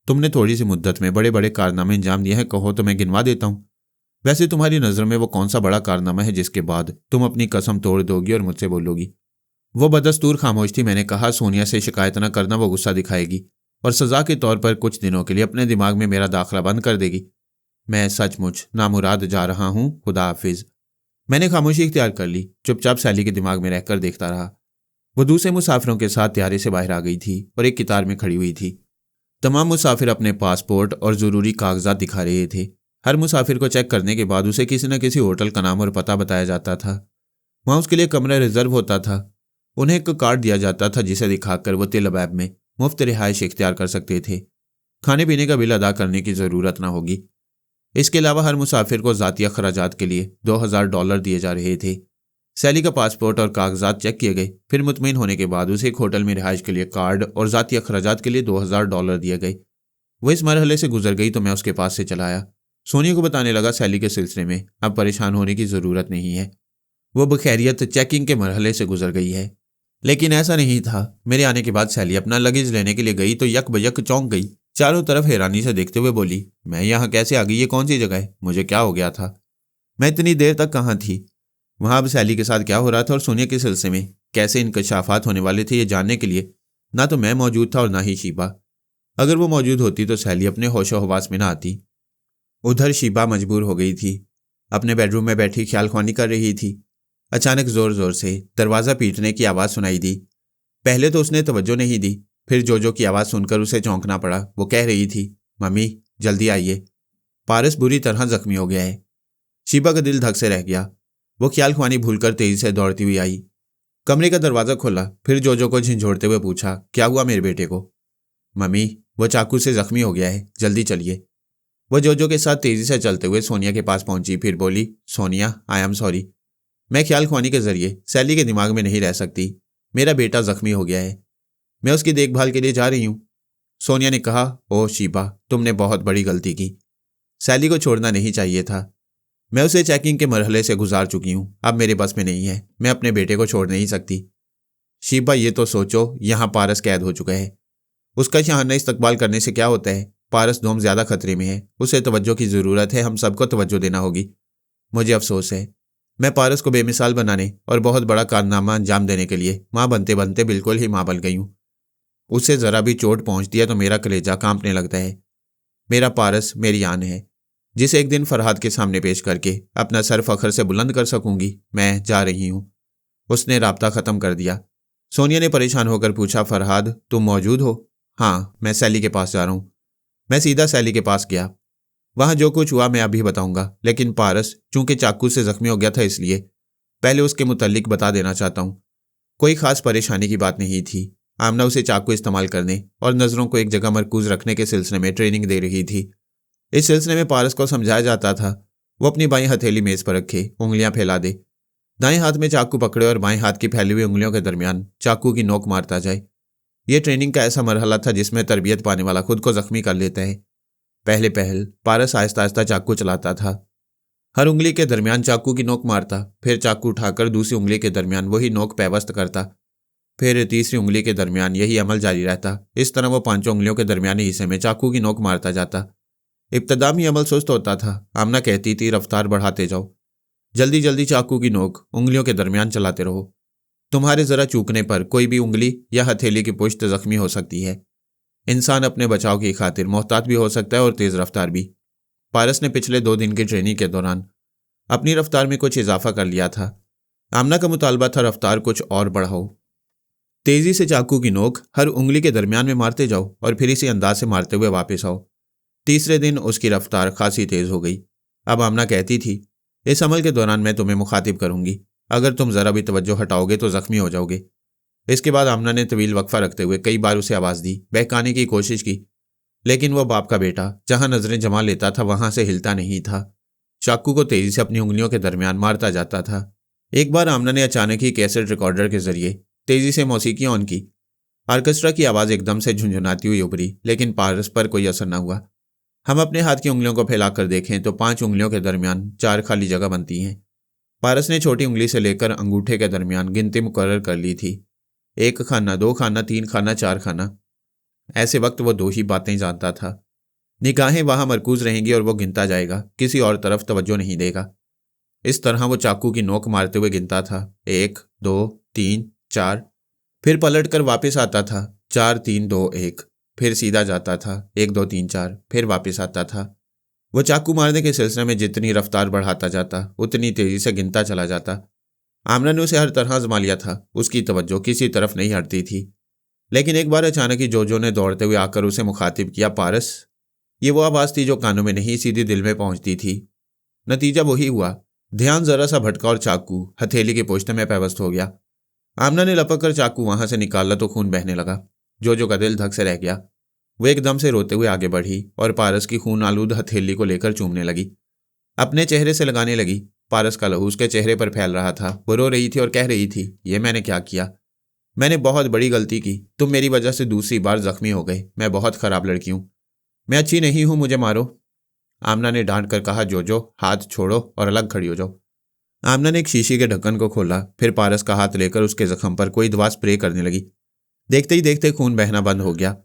तुमने थोड़ी सी मुद्दत में बड़े बड़े कारनामे अंजाम दिए हैं, कहो तो मैं गिनवा देता हूँ। वैसे तुम्हारी नज़र में वो कौन सा बड़ा कारनामा है जिसके बाद तुम अपनी कसम तोड़ दोगी और मुझसे बोलोगी? वो बदस्तूर खामोश थी। मैंने कहा, सोनिया से शिकायत न करना, वो गुस्सा दिखाएगी और सजा के तौर पर कुछ दिनों के लिए अपने दिमाग में मेरा दाखिला बंद कर देगी। मैं सचमुच नामुराद जा रहा हूं, खुदा हाफिज। मैंने खामोशी इख्तियार कर ली, चुपचाप सैली के दिमाग में रहकर देखता रहा। वो दूसरे मुसाफिरों के साथ त्यारे से बाहर आ गई थी और एक कतार में खड़ी हुई थी। तमाम मुसाफिर अपने पासपोर्ट और ज़रूरी कागजात दिखा रहे थे। हर मुसाफिर को चेक करने के बाद उसे किसी न किसी होटल का नाम और पता बताया जाता था। वहाँ उसके लिए कमरा रिजर्व होता था। उन्हें एक कार्ड दिया जाता था जिसे दिखाकर वो तिलबैब में मुफ्त रिहाइश इख्तियार कर सकते थे। खाने पीने का बिल अदा करने की ज़रूरत ना होगी। इसके अलावा हर मुसाफिर को ज़ाती अखराजात के लिए $2000 दिए जा रहे थे। सैली का पासपोर्ट और कागजात चेक किए गए। फिर मुतमईन होने के बाद उसे एक होटल में रिहाइश के लिए कार्ड और ज़ाती अखराजात के लिए $2000 दिए गए। वह इस मरहले से गुजर गई तो मैं उसके पास से चला आया। सोनिया को बताने लगा, सैली के सिलसिले में अब परेशान होने की ज़रूरत नहीं है, वो बखैरियत चेकिंग के मरहले से गुजर गई है। लेकिन ऐसा नहीं था। मेरे आने के बाद सैली अपना लगेज लेने के लिए गई तो यक बयक चौंक गई। चारों तरफ हैरानी से देखते हुए बोली, मैं यहाँ कैसे आ गई? ये कौन सी जगह है? मुझे क्या हो गया था? मैं इतनी देर तक कहाँ थी? वहाँ अब सैली के साथ क्या हो रहा था और सोनिया के सिलसिले में कैसे इंकशाफात होने वाले थे, ये जानने के लिए ना तो मैं मौजूद था और ना ही शीबा। अगर वो मौजूद होती तो सैली अपने होशो हवास में ना आती। उधर शीबा मजबूर हो गई थी, अपने बेडरूम में बैठी ख्याल ख्वानी कर रही थी। अचानक जोर जोर से दरवाज़ा पीटने की आवाज़ सुनाई दी। पहले तो उसने तवज्जो नहीं दी, फिर जोजो की आवाज़ सुनकर उसे चौंकना पड़ा। वो कह रही थी, मम्मी जल्दी आइए, पारस बुरी तरह जख्मी हो गया है। शीबा का दिल धक से रह गया। वो ख्याल ख्वानी भूलकर तेजी से दौड़ती हुई आई। कमरे का दरवाज़ा खोला, फिर जोजो को झिंझोड़ते हुए पूछा, क्या हुआ मेरे बेटे को? मम्मी वो चाकू से जख्मी हो गया है, जल्दी चलिए। वह जोजो के साथ तेजी से चलते हुए सोनिया के पास पहुंची। फिर बोली, सोनिया आई एम सॉरी, मैं ख्याल ख्वानी के जरिए सैली के दिमाग में नहीं रह सकती। मेरा बेटा जख्मी हो गया है, मैं उसकी देखभाल के लिए जा रही हूँ। सोनिया ने कहा, ओह शीबा, तुमने बहुत बड़ी गलती की। सैली को छोड़ना नहीं चाहिए था। मैं उसे चेकिंग के मरहले से गुजार चुकी हूँ, अब मेरे बस में नहीं है। मैं अपने बेटे को छोड़ नहीं सकती। शीबा ये तो सोचो, यहाँ पारस कैद हो चुका है। उसका शहाना इस्तकबाल करने से क्या होता है? पारस दोम ज़्यादा खतरे में है, उसे तवज्जो की ज़रूरत है, हम सबको तवज्जो देना होगी। मुझे अफसोस है, मैं पारस को बेमिसाल बनाने और बहुत बड़ा कारनामा अंजाम देने के लिए माँ बनते बनते बिल्कुल ही माँ बन गई हूँ। उससे ज़रा भी चोट पहुँचती है तो मेरा कलेजा कांपने लगता है। मेरा पारस मेरी आन है, जिसे एक दिन फरहाद के सामने पेश करके अपना सर फख्र से बुलंद कर सकूंगी। मैं जा रही हूँ। उसने राब्ता ख़त्म कर दिया। सोनिया ने परेशान होकर पूछा, फरहाद तुम मौजूद हो? हाँ, मैं सैली के पास जा रहा हूँ। मैं सीधा सैली के पास गया। वहां जो कुछ हुआ मैं अभी बताऊंगा, लेकिन पारस चूंकि चाकू से जख्मी हो गया था इसलिए पहले उसके मुतल्लिक बता देना चाहता हूँ। कोई खास परेशानी की बात नहीं थी। आमना उसे चाकू इस्तेमाल करने और नज़रों को एक जगह मरकूज रखने के सिलसिले में ट्रेनिंग दे रही थी। इस सिलसिले में पारस को समझाया जाता था वो अपनी बाईं हथेली मेज पर रखे, उंगलियां फैला दे, दाएं हाथ में चाकू पकड़े और बाएं हाथ की फैली हुई उंगलियों के दरमियान चाकू की नोक मारता जाए। यह ट्रेनिंग का ऐसा मरहला था जिसमें तरबियत पाने वाला खुद को जख्मी कर लेता है। पहले पहल पारस आहिस्ता आहिस्ता चाकू चलाता था। हर उंगली के दरमियान चाकू की नोक मारता, फिर चाकू उठाकर दूसरी उंगली के दरमियान वही नोक पैवस्त करता, फिर तीसरी उंगली के दरमियान यही अमल जारी रहता। इस तरह वो 5 उंगलियों के दरमियानी हिस्से में चाकू की नोक मारता जाता। इब्तदा में अमल सुस्त होता था। आमना कहती थी, रफ्तार बढ़ाते जाओ, जल्दी जल्दी चाकू की नोक उंगलियों के दरमियान चलाते रहो। तुम्हारे जरा चूकने पर कोई भी उंगली या हथेली की पुश्त जख्मी हो सकती है। इंसान अपने बचाव की खातिर मोहतात भी हो सकता है और तेज रफ्तार भी। पारस ने पिछले 2 दिन की ट्रेनिंग के दौरान अपनी रफ्तार में कुछ इजाफा कर लिया था। आमना का मुतालबा था रफ्तार कुछ और बढ़ाओ, तेजी से चाकू की नोक हर उंगली के दरमियान में मारते जाओ और फिर इसी अंदाज से मारते हुए वापस आओ। तीसरे दिन उसकी रफ्तार खासी तेज हो गई। अब आमना कहती थी, इस अमल के दौरान मैं तुम्हें मुखातिब करूंगी, अगर तुम जरा भी तवज्जो हटाओगे तो जख्मी हो जाओगे। इसके बाद आमना ने तवील वक्फा रखते हुए कई बार उसे आवाज़ दी, बहकाने की कोशिश की, लेकिन वह बाप का बेटा जहां नजरें जमा लेता था वहां से हिलता नहीं था। चाकू को तेजी से अपनी उंगलियों के दरमियान मारता जाता था। एक बार आमना ने अचानक ही कैसेट रिकॉर्डर के जरिए तेजी से मौसीकी ऑन की। आर्केस्ट्रा की आवाज़ एकदम से झुंझुनाती हुई उभरी, लेकिन पारस पर कोई असर न हुआ। हम अपने हाथ की उंगलियों को फैलाकर देखें तो 5 उंगलियों के दरमियान 4 खाली जगह बनती हैं। पारस ने छोटी उंगली से लेकर अंगूठे के दरमियान गिनती मुकर्रर कर ली थी। 1 खाना, 2 खाना, 3 खाना, 4 खाना। ऐसे वक्त वो 2 ही बातें जानता था। निगाहें वहां मरकूज रहेंगी और वो गिनता जाएगा, किसी और तरफ तवज्जो नहीं देगा। इस तरह वो चाकू की नोक मारते हुए गिनता था, 1, 2, 3, 4, फिर पलटकर वापस आता था, 4, 3, 2, 1, फिर सीधा जाता था, 1, 2, 3, 4, फिर वापस आता था। वो चाकू मारने के सिलसिले में जितनी रफ्तार बढ़ाता जाता उतनी तेजी से गिनता चला जाता। आमना ने उसे हर तरह आजमा लिया था, उसकी तवज्जो किसी तरफ नहीं हटती थी। लेकिन एक बार अचानक ही जोजो ने दौड़ते हुए आकर उसे मुखातिब किया, पारस। ये वो आवाज़ थी जो कानों में नहीं सीधी दिल में पहुंचती थी। नतीजा वही हुआ, ध्यान जरा सा भटका और चाकू हथेली की पोश्त में पैवस्त हो गया। आमना ने लपक कर चाकू वहां से निकाला तो खून बहने लगा। जोजो का दिल धक से रह गया। वो एकदम से रोते हुए आगे बढ़ी और पारस की खून आलूद हथेली को लेकर चूमने लगी, अपने चेहरे से लगाने लगी। पारस का लहू उसके चेहरे पर फैल रहा था। वो रो रही थी और कह रही थी, ये मैंने क्या किया? मैंने बहुत बड़ी गलती की। तुम मेरी वजह से दूसरी बार जख्मी हो गए। मैं बहुत खराब लड़की हूं, मैं अच्छी नहीं हूं, मुझे मारो। आमना ने डांट कर कहा, जोजो हाथ छोड़ो और अलग खड़ी हो जाओ। आमना ने एक शीशी के ढक्कन को खोला, फिर पारस का हाथ लेकर उसके जख्म पर कोई दवा स्प्रे करने लगी। देखते ही देखते खून बहना बंद हो गया।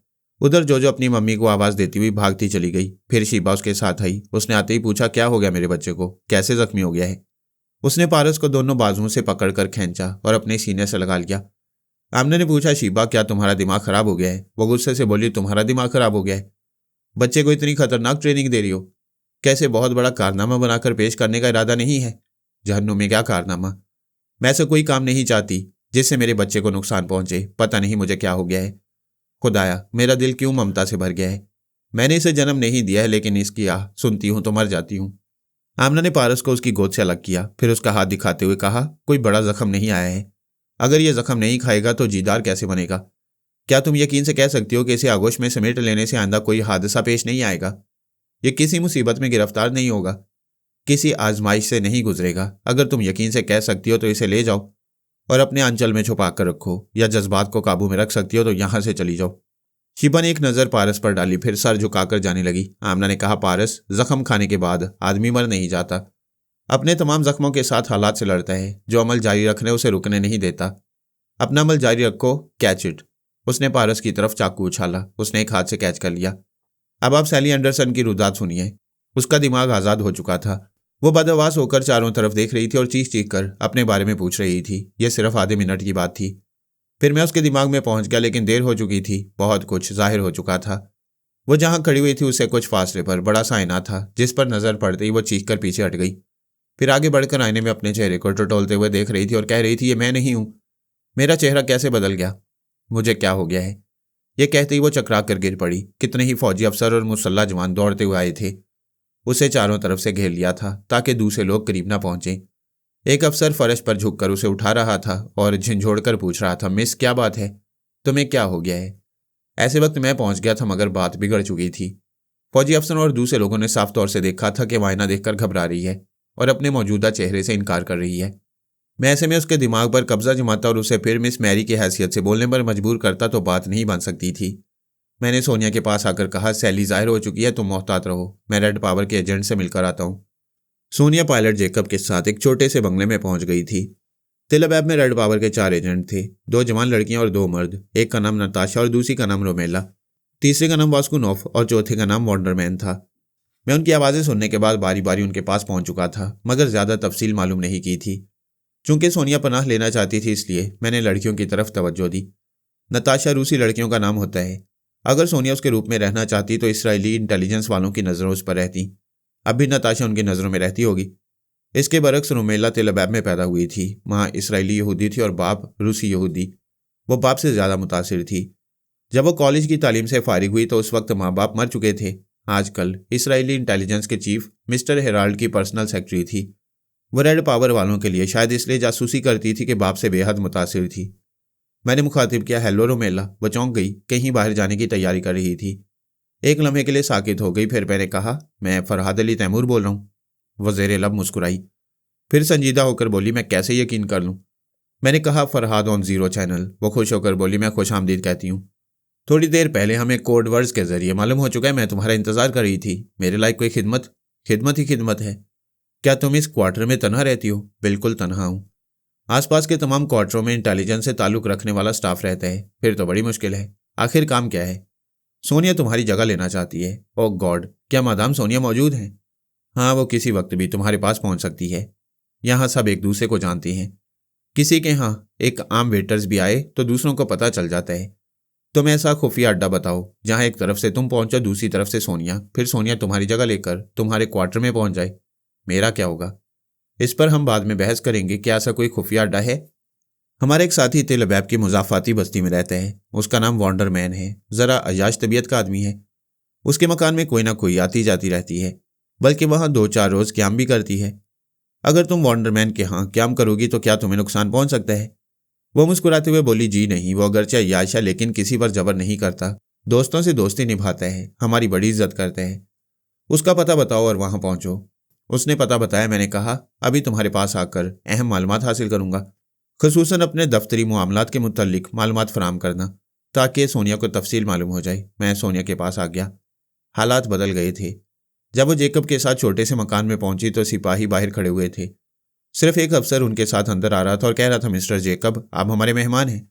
उधर जोजो अपनी मम्मी को आवाज़ देती हुई भागती चली गई। फिर शीबा उसके साथ आई। उसने आते ही पूछा, क्या हो गया मेरे बच्चे को, कैसे जख्मी हो गया है? उसने पारस को दोनों बाजुओं से पकड़कर खींचा और अपने सीने से लगा लिया। आमने ने पूछा, शीबा क्या तुम्हारा दिमाग खराब हो गया है? वो गुस्से से बोली, तुम्हारा दिमाग खराब हो गया है? बच्चे को इतनी खतरनाक ट्रेनिंग दे रही हो, कैसे बहुत बड़ा कारनामा बनाकर पेश करने का इरादा नहीं है? जहन्नुम में क्या कारनामा? मैं ऐसा कोई काम नहीं चाहती जिससे मेरे बच्चे को नुकसान पहुंचे। पता नहीं मुझे क्या हो गया है। खुदाया, मेरा दिल क्यों ममता से भर गया है। मैंने इसे जन्म नहीं दिया है, लेकिन इसकी आह सुनती हूं तो मर जाती हूं। आमना ने पारस को उसकी गोद से अलग किया, फिर उसका हाथ दिखाते हुए कहा, कोई बड़ा जख्म नहीं आया है। अगर यह जख्म नहीं खाएगा तो जीदार कैसे बनेगा? क्या तुम यकीन से कह सकती हो कि इसे आगोश में समेट लेने से आइंदा कोई हादसा पेश नहीं आएगा? यह किसी मुसीबत में गिरफ्तार नहीं होगा, किसी आजमाइश से नहीं गुजरेगा। अगर तुम यकीन से कह सकती हो तो इसे ले जाओ और अपने अंचल में छुपा कर रखो, या जज्बात को काबू में रख सकती हो तो यहां से चली जाओ। शिबा ने एक नज़र पारस पर डाली, फिर सर झुकाकर जाने लगी। आमना ने कहा, पारस, जख्म खाने के बाद आदमी मर नहीं जाता, अपने तमाम जख्मों के साथ हालात से लड़ता है। जो अमल जारी रखने उसे रुकने नहीं देता। अपना अमल जारी रखो, कैच इट। उसने पारस की तरफ चाकू उछाला। उसने एक हाथ से कैच कर लिया। अब आप सैली एंडरसन की रुदात सुनिए। उसका दिमाग आज़ाद हो चुका था। वो बदहवास होकर चारों तरफ देख रही थी और चीख चीख कर अपने बारे में पूछ रही थी। यह सिर्फ आधे मिनट की बात थी। फिर मैं उसके दिमाग में पहुंच गया, लेकिन देर हो चुकी थी। बहुत कुछ जाहिर हो चुका था। वो जहां खड़ी हुई थी उससे कुछ फासले पर बड़ा सा आईना था, जिस पर नजर पड़ते ही वो चीख कर पीछे हट गई। फिर आगे बढ़कर आईने में अपने चेहरे को टटोलते हुए देख रही थी और कह रही थी, ये मैं नहीं हूं, मेरा चेहरा कैसे बदल गया? मुझे क्या हो गया है? यह कहते ही वो चकरा कर गिर पड़ी। कितने ही फौजी अफसर और मुसल्ला जवान दौड़ते हुए आए थे। उसे चारों तरफ से घेर लिया था ताकि दूसरे लोग करीब ना पहुंचे। एक अफसर फर्श पर झुककर उसे उठा रहा था और झिंझोड़ कर पूछ रहा था, मिस क्या बात है? तुम्हें क्या हो गया है? ऐसे वक्त मैं पहुंच गया था मगर बात बिगड़ चुकी थी। फौजी अफसरों और दूसरे लोगों ने साफ तौर से देखा था कि वायना देखकर घबरा रही है और अपने मौजूदा चेहरे से इनकार कर रही है। मैं ऐसे में उसके दिमाग पर कब्जा जमाता और उसे फिर मिस मैरी की हैसियत से बोलने पर मजबूर करता तो बात नहीं बन सकती थी। मैंने सोनिया के पास आकर कहा, सैली जाहिर हो चुकी है, तुम मोहतात रहो, मैं रेड पावर के एजेंट से मिलकर आता हूँ। सोनिया पायलट जेकब के साथ एक छोटे से बंगले में पहुंच गई थी। तेल अबीब में रेड पावर के 4 एजेंट थे, 2 जवान लड़कियां और 2 मर्द। एक का नाम नताशा और दूसरी का नाम रोमेला, तीसरे का नाम वास्कुनोफ और चौथे का नाम वॉन्डरमैन था। मैं उनकी आवाज़ें सुनने के बाद बारी बारी उनके पास पहुंच चुका था मगर ज़्यादा तफसील मालूम नहीं की थी। चूंकि सोनिया पनाह लेना चाहती थी इसलिए मैंने लड़कियों की तरफ तवज्जो दी। नताशा रूसी लड़कियों का नाम होता है। अगर सोनिया उसके रूप में रहना चाहती तो इसराइली इंटेलिजेंस वालों की नज़रों उस पर रहती। अब भी नताशा उनकी नज़रों में रहती होगी। इसके बरक्स रोमेला तेल अबीब में पैदा हुई थी। माँ इसराइली यहूदी थी और बाप रूसी यहूदी। वो बाप से ज़्यादा मुतासिर थी। जब वो कॉलेज की तालीम से फारिग हुई तो उस वक्त माँ बाप मर चुके थे। आजकल इसराइली इंटेलिजेंस के चीफ मिस्टर हेराल्ड की पर्सनल सेक्रेटरी थी। वो रेड पावर वालों के लिए शायद इसलिए जासूसी करती थी कि बाप से बेहद मुतासिर थी। मैंने मुखातिब किया, हेलो रोमेला। वो चौंक गई, कहीं बाहर जाने की तैयारी कर रही थी। एक लम्हे के लिए साकित हो गई, फिर मैंने कहा, मैं फरहाद अली तैमूर बोल रहा हूँ। वो ज़ेरे लब मुस्कुराई, फिर संजीदा होकर बोली, मैं कैसे यकीन कर लूँ? मैंने कहा, फरहाद ऑन ज़ीरो चैनल। वो खुश होकर बोली, मैं खुश आमदीद कहती हूँ। थोड़ी देर पहले हमें कोड वर्ड्स के जरिए मालूम हो चुका है मैं तुम्हारा इंतजार कर रही थी। मेरे लायक कोई खिदमत? खिदमत ही खिदमत है। क्या तुम इस क्वार्टर में तनहा रहती हो? बिल्कुल तनहा हूँ। आसपास के तमाम क्वार्टरों में इंटेलिजेंस से ताल्लुक रखने वाला स्टाफ रहता है। फिर तो बड़ी मुश्किल है। आखिर काम क्या है? सोनिया तुम्हारी जगह लेना चाहती है। ओह गॉड, क्या मादाम सोनिया मौजूद हैं? हाँ, वो किसी वक्त भी तुम्हारे पास पहुंच सकती है। यहाँ सब एक दूसरे को जानते हैं। किसी के यहाँ एक आम वेटर्स भी आए तो दूसरों को पता चल जाता है। तुम ऐसा खुफिया अड्डा बताओ जहाँ एक तरफ से तुम पहुंचो, दूसरी तरफ से सोनिया, फिर सोनिया तुम्हारी जगह लेकर तुम्हारे क्वार्टर में पहुंच जाए। मेरा क्या होगा? इस पर हम बाद में बहस करेंगे। क्या ऐसा कोई खुफिया अड्डा है? हमारे एक साथी तेल अबीब की मुजाफाती बस्ती में रहता है। उसका नाम वॉन्डरमैन है। ज़रा अयाश तबीयत का आदमी है। उसके मकान में कोई ना कोई आती जाती रहती है, बल्कि वहाँ 2-4 रोज़ क्याम भी करती है। अगर तुम वॉन्डरमैन के यहाँ क्याम करोगी तो क्या तुम्हें नुकसान पहुँच सकता है? वो मुस्कुराते हुए बोली, जी नहीं, वो अगरचे अयाश है लेकिन किसी पर जबर नहीं करता। दोस्तों से दोस्ती निभाता है, हमारी बड़ी इज्जत करता है। उसका पता बताओ और वहाँ पहुँचो। उसने पता बताया। मैंने कहा, अभी तुम्हारे पास आकर अहम मालूमात हासिल करूँगा, खुसूसन अपने दफ्तरी मामलात के मुतल्लिक मालूमात फराम करना ताकि सोनिया को तफसील मालूम हो जाए। मैं सोनिया के पास आ गया। हालात बदल गए थे। जब वो जेकब के साथ छोटे से मकान में पहुंची तो सिपाही बाहर खड़े हुए थे। सिर्फ एक अफसर उनके साथ अंदर आ रहा था और कह रहा था, मिस्टर जेकब, आप हमारे मेहमान हैं,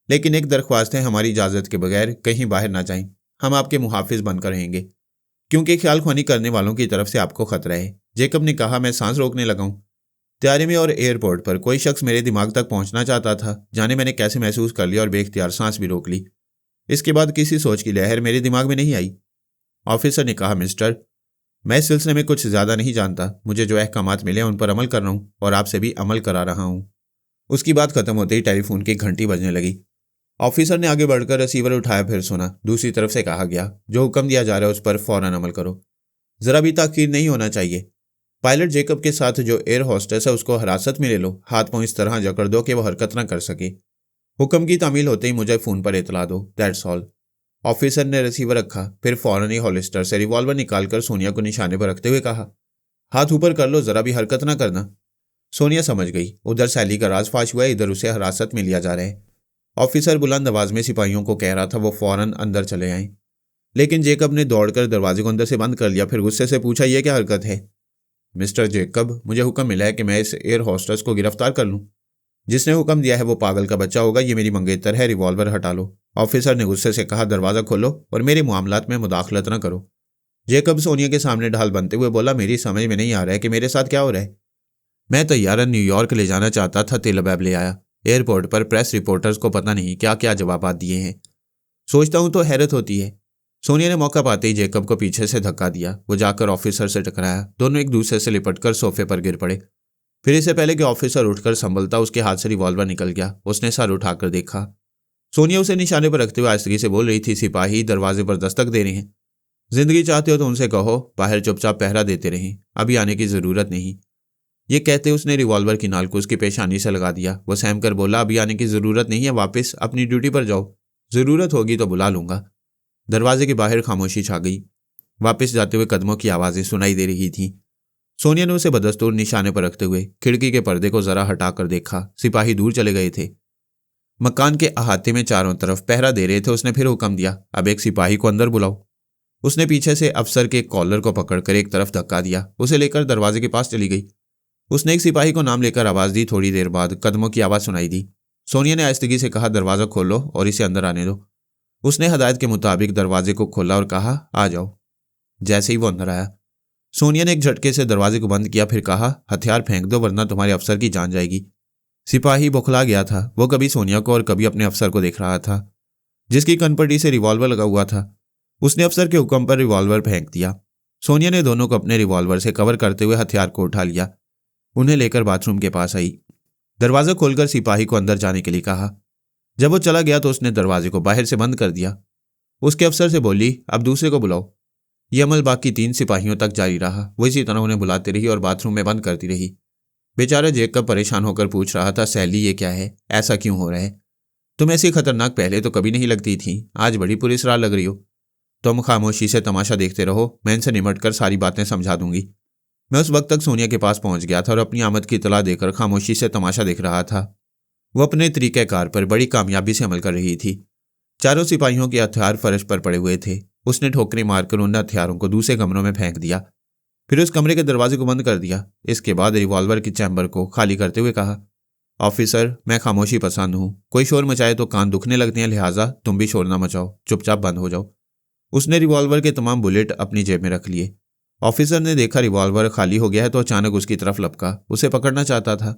लेकिन एक दरख्वास्त है, हमारी इजाज़त के बगैर कहीं बाहर ना जाएं। हम आपके मुहाफिज बनकर रहेंगे क्योंकि ख्याल ख्वानी करने वालों की तरफ से आपको खतरा है। जेकब ने कहा, मैं सांस रोकने लगा हूँ। तैयारी में और एयरपोर्ट पर कोई शख्स मेरे दिमाग तक पहुंचना चाहता था। जाने मैंने कैसे महसूस कर लिया और बेख्तियार सांस भी रोक ली। इसके बाद किसी सोच की लहर मेरे दिमाग में नहीं आई। ऑफिसर ने कहा, मिस्टर, मैं इस सिलसिले में कुछ ज़्यादा नहीं जानता। मुझे जो अहकामात मिले उन पर अमल कर रहा हूँ और आपसे भी अमल करा रहा हूँ। उसकी बात खत्म होते ही टेलीफोन की घंटी बजने लगी। ऑफिसर ने आगे बढ़कर रिसीवर उठाया, फिर सुना। दूसरी तरफ से कहा गया, जो हुक्म दिया जा रहा है उस पर फौरन अमल करो, ज़रा भी ताख़ीर नहीं होना चाहिए। पायलट जेकब के साथ जो एयर होस्टेस है उसको हिरासत में ले लो, हाथ पांव इस तरह जकड़ दो कि वह हरकत ना कर सके। हुक्म की तामील होते ही मुझे फ़ोन पर इतला दो, दैट्स ऑल। ऑफिसर ने रिसीवर रखा, फिर फौरन ही हॉलिस्टर से रिवॉल्वर निकालकर सोनिया को निशाने पर रखते हुए कहा, हाथ ऊपर कर लो, ज़रा भी हरकत ना करना। सोनिया समझ गई। उधर सैली का राज फाश हुआ, इधर उसे हिरासत में लिया जा रहा है। ऑफिसर बुलंद आवाज में सिपाहियों को कह रहा था वो फौरन अंदर चले आए, लेकिन जेकब ने दौड़कर दरवाजे को अंदर से बंद कर लिया। फिर गुस्से से पूछा, यह क्या हरकत है? मिस्टर जेकब, मुझे हुक्म मिला है कि मैं इस एयर होस्टेस को गिरफ्तार कर लूं। जिसने हुक्म दिया है वो पागल का बच्चा होगा। ये मेरी मंगेतर है, रिवॉल्वर हटा लो। ऑफिसर ने गुस्से से कहा, दरवाज़ा खोलो और मेरे मामलात में मुदाखलत न करो। जेकब सोनिया के सामने ढाल बनते हुए बोला, मेरी समझ में नहीं आ रहा है कि मेरे साथ क्या हो रहा है। मैं तैयारन न्यूयॉर्क ले जाना चाहता था, तेल अबीब ले आया। एयरपोर्ट पर प्रेस रिपोर्टर्स को पता नहीं क्या क्या जवाब दिए हैं। सोचता हूँ तो हैरत होती है। सोनिया ने मौका पाते ही जेकब को पीछे से धक्का दिया। वो जाकर ऑफिसर से टकराया। दोनों एक दूसरे से लिपटकर सोफे पर गिर पड़े। फिर इससे पहले कि ऑफिसर उठकर संभलता उसके हाथ से रिवॉल्वर निकल गया। उसने सर उठाकर देखा। सोनिया उसे निशाने पर रखते हुए आहिस्तगी से बोल रही थी, सिपाही दरवाजे पर दस्तक दे रहे हैं। जिंदगी चाहते हो तो उनसे कहो बाहर चुपचाप पहरा देते रहें, अभी आने की जरूरत नहीं। ये कहते उसने रिवॉल्वर की नाल को उसकी पेशानी से लगा दिया। वो सहम कर बोला, अभी आने की जरूरत नहीं है, वापस अपनी ड्यूटी पर जाओ, जरूरत होगी तो बुला लूंगा। दरवाजे के बाहर खामोशी छा गई। वापस जाते हुए कदमों की आवाजें सुनाई दे रही थीं। सोनिया ने उसे बदस्तूर निशाने पर रखते हुए खिड़की के पर्दे को जरा हटाकर देखा। सिपाही दूर चले गए थे। मकान के अहाते में चारों तरफ पहरा दे रहे थे। उसने फिर हुक्म दिया, अब एक सिपाही को अंदर बुलाओ। उसने पीछे से अफसर के कॉलर को पकड़कर एक तरफ धक्का दिया। उसे लेकर दरवाजे के पास चली गई। उसने एक सिपाही को नाम लेकर आवाज दी। थोड़ी देर बाद कदमों की आवाज सुनाई दी। सोनिया ने आहिस्तगी से कहा, दरवाजा खोलो और इसे अंदर आने दो। उसने हदायत के मुताबिक दरवाजे को खोला और कहा, आ जाओ। जैसे ही वो अंदर आया, सोनिया ने एक झटके से दरवाजे को बंद किया, फिर कहा, हथियार फेंक दो वरना तुम्हारे अफसर की जान जाएगी। सिपाही बौखला गया था। वो कभी सोनिया को और कभी अपने अफसर को देख रहा था, जिसकी कनपटी से रिवॉल्वर लगा हुआ था। उसने अफसर के हुक्म पर रिवॉल्वर फेंक दिया। सोनिया ने दोनों को अपने रिवॉल्वर से कवर करते हुए हथियार को उठा लिया। उन्हें लेकर बाथरूम के पास आई। दरवाजा खोलकर सिपाही को अंदर जाने के लिए कहा। जब वो चला गया तो उसने दरवाजे को बाहर से बंद कर दिया। उसके अफसर से बोली, अब दूसरे को बुलाओ। यह अमल बाकी 3 सिपाहियों तक जारी रहा। वो इसी तरह उन्हें बुलाती रही और बाथरूम में बंद करती रही। बेचारा जेकब परेशान होकर पूछ रहा था, सैली ये क्या है, ऐसा क्यों हो रहा है? तुम ऐसी खतरनाक पहले तो कभी नहीं लगती थी, आज बड़ी पुलिसरार लग रही हो। तुम खामोशी से तमाशा देखते रहो, मैं इनसे निमट कर सारी बातें समझा दूंगी। मैं उस वक्त तक सोनिया के पास पहुंच गया था और अपनी आमद की इतला देकर खामोशी से तमाशा देख रहा था। वो अपने तरीक़ेकार पर बड़ी कामयाबी से अमल कर रही थी। चारों सिपाहियों के हथियार फर्श पर पड़े हुए थे। उसने ठोकरें मारकर उन हथियारों को दूसरे कमरों में फेंक दिया, फिर उस कमरे के दरवाजे को बंद कर दिया। इसके बाद रिवॉल्वर की चैम्बर को खाली करते हुए कहा, ऑफिसर, मैं खामोशी पसंद हूं, कोई शोर मचाए तो कान दुखने लगते हैं, लिहाजा तुम भी शोर ना मचाओ, चुपचाप बंद हो जाओ। उसने रिवॉल्वर के तमाम बुलेट अपनी जेब में रख लिए। ऑफिसर ने देखा रिवॉल्वर खाली हो गया है तो अचानक उसकी तरफ लपका, उसे पकड़ना चाहता था।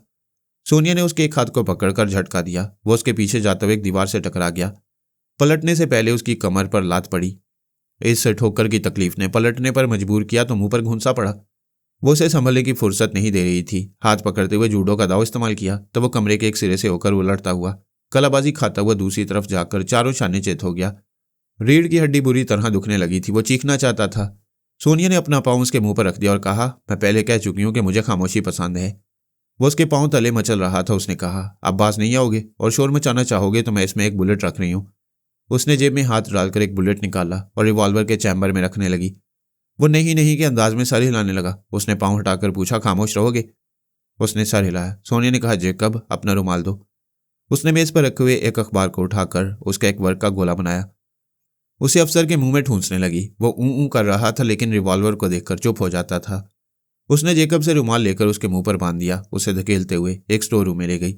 सोनिया ने उसके एक हाथ को पकड़कर झटका दिया। वो उसके पीछे जाते हुए एक दीवार से टकरा गया। पलटने से पहले उसकी कमर पर लात पड़ी। इस ठोकर की तकलीफ ने पलटने पर मजबूर किया तो मुंह पर घुंसा पड़ा। वो उसे संभलने की फुर्सत नहीं दे रही थी। हाथ पकड़ते हुए जूडो का दाव इस्तेमाल किया तो वो कमरे के एक सिरे से होकर उलटता हुआ कलाबाजी खाता हुआ दूसरी तरफ जाकर चारों शाने चित हो गया। रीढ़ की हड्डी बुरी तरह दुखने लगी थी। वो चीखना चाहता था। सोनिया ने अपना पाँव उसके मुंह पर रख दिया और कहा, मैं पहले कह चुकी हूं कि मुझे खामोशी पसंद है। वो उसके पाँव तले मचल रहा था। उसने कहा, अब बाज नहीं आओगे और शोर मचाना चाहोगे तो मैं इसमें एक बुलेट रख रही हूं। उसने जेब में हाथ डालकर एक बुलेट निकाला और रिवॉल्वर के चैम्बर में रखने लगी। वो नहीं के अंदाज में सर हिलाने लगा। उसने पाँव हटाकर पूछा, खामोश रहोगे? उसने सर हिलाया। सोनिया ने कहा, जेकब अपना रुमाल दो। उसने मेज पर रखे हुए एक अखबार को उठाकर उसका एक वर्क का गोला बनाया। उसे अफसर के मुंह में ठूंसने लगी। वो ऊं कर रहा था लेकिन रिवॉल्वर को देखकर चुप हो जाता था। उसने जेकब से रुमाल लेकर उसके मुंह पर बांध दिया। उसे धकेलते हुए एक स्टोर रूम में ले गई।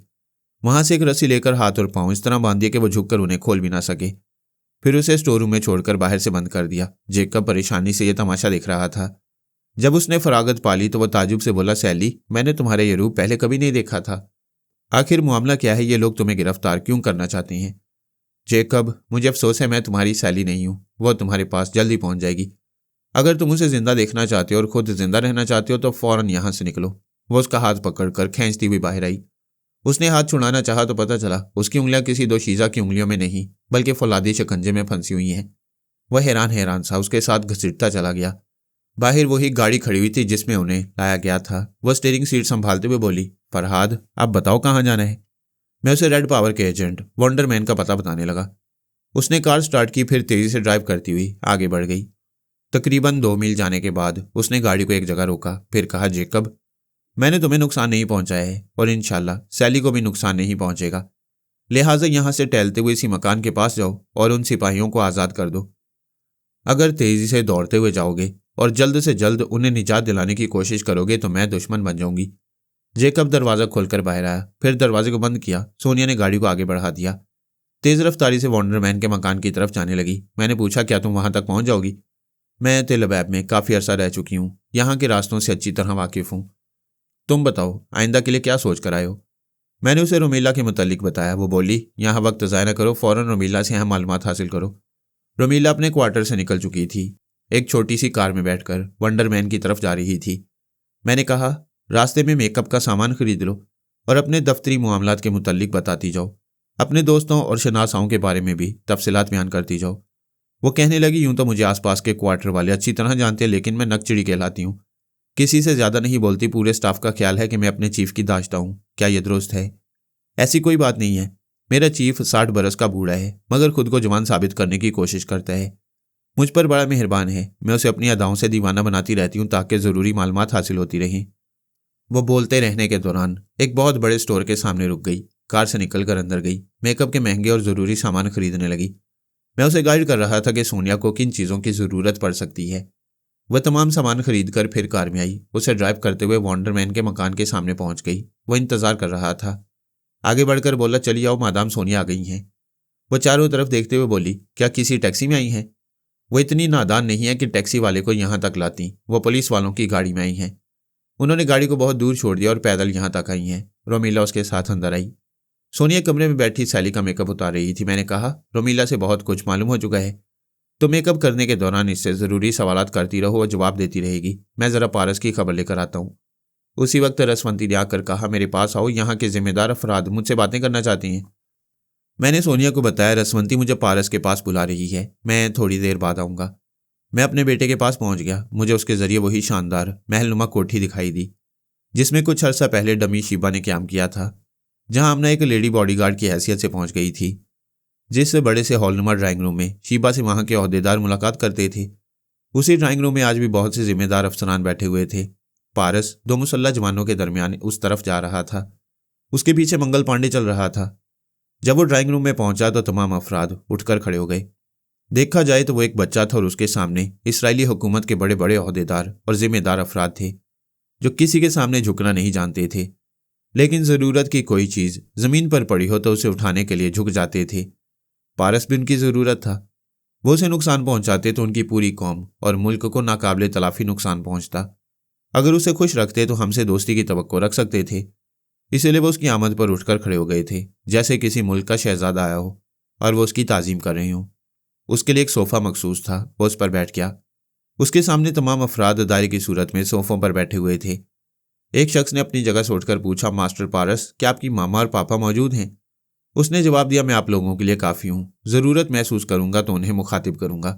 वहां से एक रस्सी लेकर हाथ और पांव इस तरह बांध दिए कि वो झुककर उन्हें खोल भी ना सके। फिर उसे स्टोर रूम में छोड़कर बाहर से बंद कर दिया। जेकब परेशानी से यह तमाशा देख रहा था। जब उसने फरागत पाली तो वह ताजुब से बोला, सैली, मैंने तुम्हारा यह रूप पहले कभी नहीं देखा था। आखिर मामला क्या है? ये लोग तुम्हें गिरफ्तार क्यों करना चाहते हैं? जेकब, मुझे अफसोस है मैं तुम्हारी सैली नहीं हूं। वह तुम्हारे पास जल्दी पहुंच जाएगी। अगर तुम उसे जिंदा देखना चाहते हो और खुद जिंदा रहना चाहते हो तो फौरन यहां से निकलो। वो उसका हाथ पकड़कर खींचती हुई बाहर आई। उसने हाथ छुड़ाना चाहा तो पता चला उसकी उंगलियां किसी दोशीज़ा की उंगलियों में नहीं बल्कि फौलादी शिकंजे में फंसी हुई हैं। वह हैरान सा उसके साथ घसीटता चला गया। बाहर वही गाड़ी खड़ी हुई थी जिसमें उन्हें लाया गया था। वह स्टीयरिंग सीट संभालते हुए बोली, फरहाद, अब बताओ कहाँ जाना है? मैं उसे रेड पावर के एजेंट वंडरमैन का पता बताने लगा। उसने कार स्टार्ट की, फिर तेजी से ड्राइव करती हुई आगे बढ़ गई। तकरीबन 2 मील जाने के बाद उसने गाड़ी को एक जगह रोका, फिर कहा, जेकब, मैंने तुम्हें नुकसान नहीं पहुंचाया है और इंशाल्लाह सैली को भी नुकसान नहीं पहुंचेगा। लिहाजा यहां से टहलते हुए इसी मकान के पास जाओ और उन सिपाहियों को आज़ाद कर दो। अगर तेजी से दौड़ते हुए जाओगे और जल्द से जल्द उन्हें निजात दिलाने की कोशिश करोगे तो मैं दुश्मन बन जाऊंगी। जेकब दरवाजा खोलकर बाहर आया, फिर दरवाजे को बंद किया। सोनिया ने गाड़ी को आगे बढ़ा दिया। तेज रफ्तारी से वंडरमैन के मकान की तरफ जाने लगी। मैंने पूछा, क्या तुम वहां तक पहुंच जाओगी? मैं तेल अबैब में काफ़ी अरसा रह चुकी हूँ, यहाँ के रास्तों से अच्छी तरह वाकिफ़ हूँ। तुम बताओ, आइंदा के लिए क्या सोच कर आए हो? मैंने उसे रोमीला के मुतालिक बताया। वो बोली, यहाँ वक्त ज़ाया न करो, फ़ौरन रोमीला से यहाँ मालूमात हासिल करो। रोमीला अपने क्वार्टर से निकल चुकी थी। एक छोटी सी कार में बैठकर वंडरमैन की तरफ जा रही थी। मैंने कहा, रास्ते में मेकअप का सामान खरीद लो और अपने दफ्तरी मामलात के मुतल्लिक बताती जाओ। अपने दोस्तों और शनासाओं के बारे में भी तफसीलात बयान करती जाओ। वो कहने लगी, यूं तो मुझे आसपास के क्वार्टर वाले अच्छी तरह जानते हैं, लेकिन मैं नकचिड़ी कहलाती हूँ। किसी से ज़्यादा नहीं बोलती। पूरे स्टाफ का ख्याल है कि मैं अपने चीफ की दाश्ता हूँ। क्या ये दुरुस्त है? ऐसी कोई बात नहीं है। मेरा चीफ 60 बरस का बूढ़ा है, मगर खुद को जवान साबित करने की कोशिश करता है। मुझ पर बड़ा मेहरबान है। मैं उसे अपनी अदाओं से दीवाना बनाती रहती हूँ ताकि ज़रूरी मालूमात हासिल होती रहें। वो बोलते रहने के दौरान एक बहुत बड़े स्टोर के सामने रुक गई, कार से निकलकर अंदर गई, मेकअप के महंगे और ज़रूरी सामान खरीदने लगी। मैं उसे गाइड कर रहा था कि सोनिया को किन चीज़ों की ज़रूरत पड़ सकती है। वह तमाम सामान खरीदकर फिर कार में आई। उसे ड्राइव करते हुए वॉन्डरमैन के मकान के सामने पहुंच गई। वह इंतजार कर रहा था। आगे बढ़कर बोला, चली आओ, मादाम सोनिया आ गई हैं। वह चारों तरफ देखते हुए बोली, क्या किसी टैक्सी में आई हैं? वो इतनी नादान नहीं है कि टैक्सी वाले को यहाँ तक लाती। वो पुलिस वालों की गाड़ी में आई हैं। उन्होंने गाड़ी को बहुत दूर छोड़ दिया और पैदल यहाँ तक आई हैं। रोमीला उसके साथ अंदर आई। सोनिया कमरे में बैठी सैली का मेकअप उतार रही थी। मैंने कहा, रोमीला से बहुत कुछ मालूम हो चुका है, तो मेकअप करने के दौरान इससे ज़रूरी सवालात करती रहो और जवाब देती रहेगी। मैं ज़रा पारस की खबर लेकर आता हूँ। उसी वक्त रसवंती ने आकर कहा, मेरे पास आओ, यहाँ के जिम्मेदार अफराद मुझसे बातें करना चाहती हैं। मैंने सोनिया को बताया, रसवंती मुझे पारस के पास बुला रही है, मैं थोड़ी देर बाद आऊँगा। मैं अपने बेटे के पास पहुँच गया। मुझे उसके ज़रिए वही शानदार महलनुमा कोठी दिखाई दी जिसमें कुछ अर्सा पहले डमी शीबा ने क्याम किया था, जहाँ हमने एक लेडी बॉडीगार्ड की हैसियत से पहुँच गई थी। जिस बड़े से हॉलनुमा ड्राइंग रूम में शीबा से वहाँ के ओहदेदार मुलाकात करते थे, उसी ड्राइंग रूम में आज भी बहुत से जिम्मेदार अफसरान बैठे हुए थे। पारस 2 मुसल्लह जवानों के दरमियान उस तरफ जा रहा था। उसके पीछे मंगल पांडे चल रहा था। जब वो ड्राइंग रूम में पहुंचा तो तमाम अफराद उठकर खड़े हो गए। देखा जाए तो वो एक बच्चा था और उसके सामने इसराइली हुकूमत के बड़े बड़े ओहदेदार और जिम्मेदार अफराद थे जो किसी के सामने झुकना नहीं जानते थे, लेकिन ज़रूरत की कोई चीज़ ज़मीन पर पड़ी हो तो उसे उठाने के लिए झुक जाते थे। पारस भी उनकी ज़रूरत था। वो उसे नुकसान पहुंचाते तो उनकी पूरी कौम और मुल्क को नाकाबिले तलाफी नुकसान पहुंचता। अगर उसे खुश रखते तो हमसे दोस्ती की तवक्को रख सकते थे। इसीलिए वो उसकी आमद पर उठकर खड़े हो गए थे, जैसे किसी मुल्क का शहजादा आया हो और वो उसकी ताज़ीम कर रहे हों। उसके लिए एक सोफ़ा मखसूस था। वो उस पर बैठ गया। उसके सामने तमाम अफराद दायरे की सूरत में सोफ़ों पर बैठे हुए थे। एक शख्स ने अपनी जगह से उठकर पूछा, मास्टर पारस, क्या आपकी मामा और पापा मौजूद हैं? उसने जवाब दिया, मैं आप लोगों के लिए काफ़ी हूँ। ज़रूरत महसूस करूँगा तो उन्हें मुखातिब करूँगा।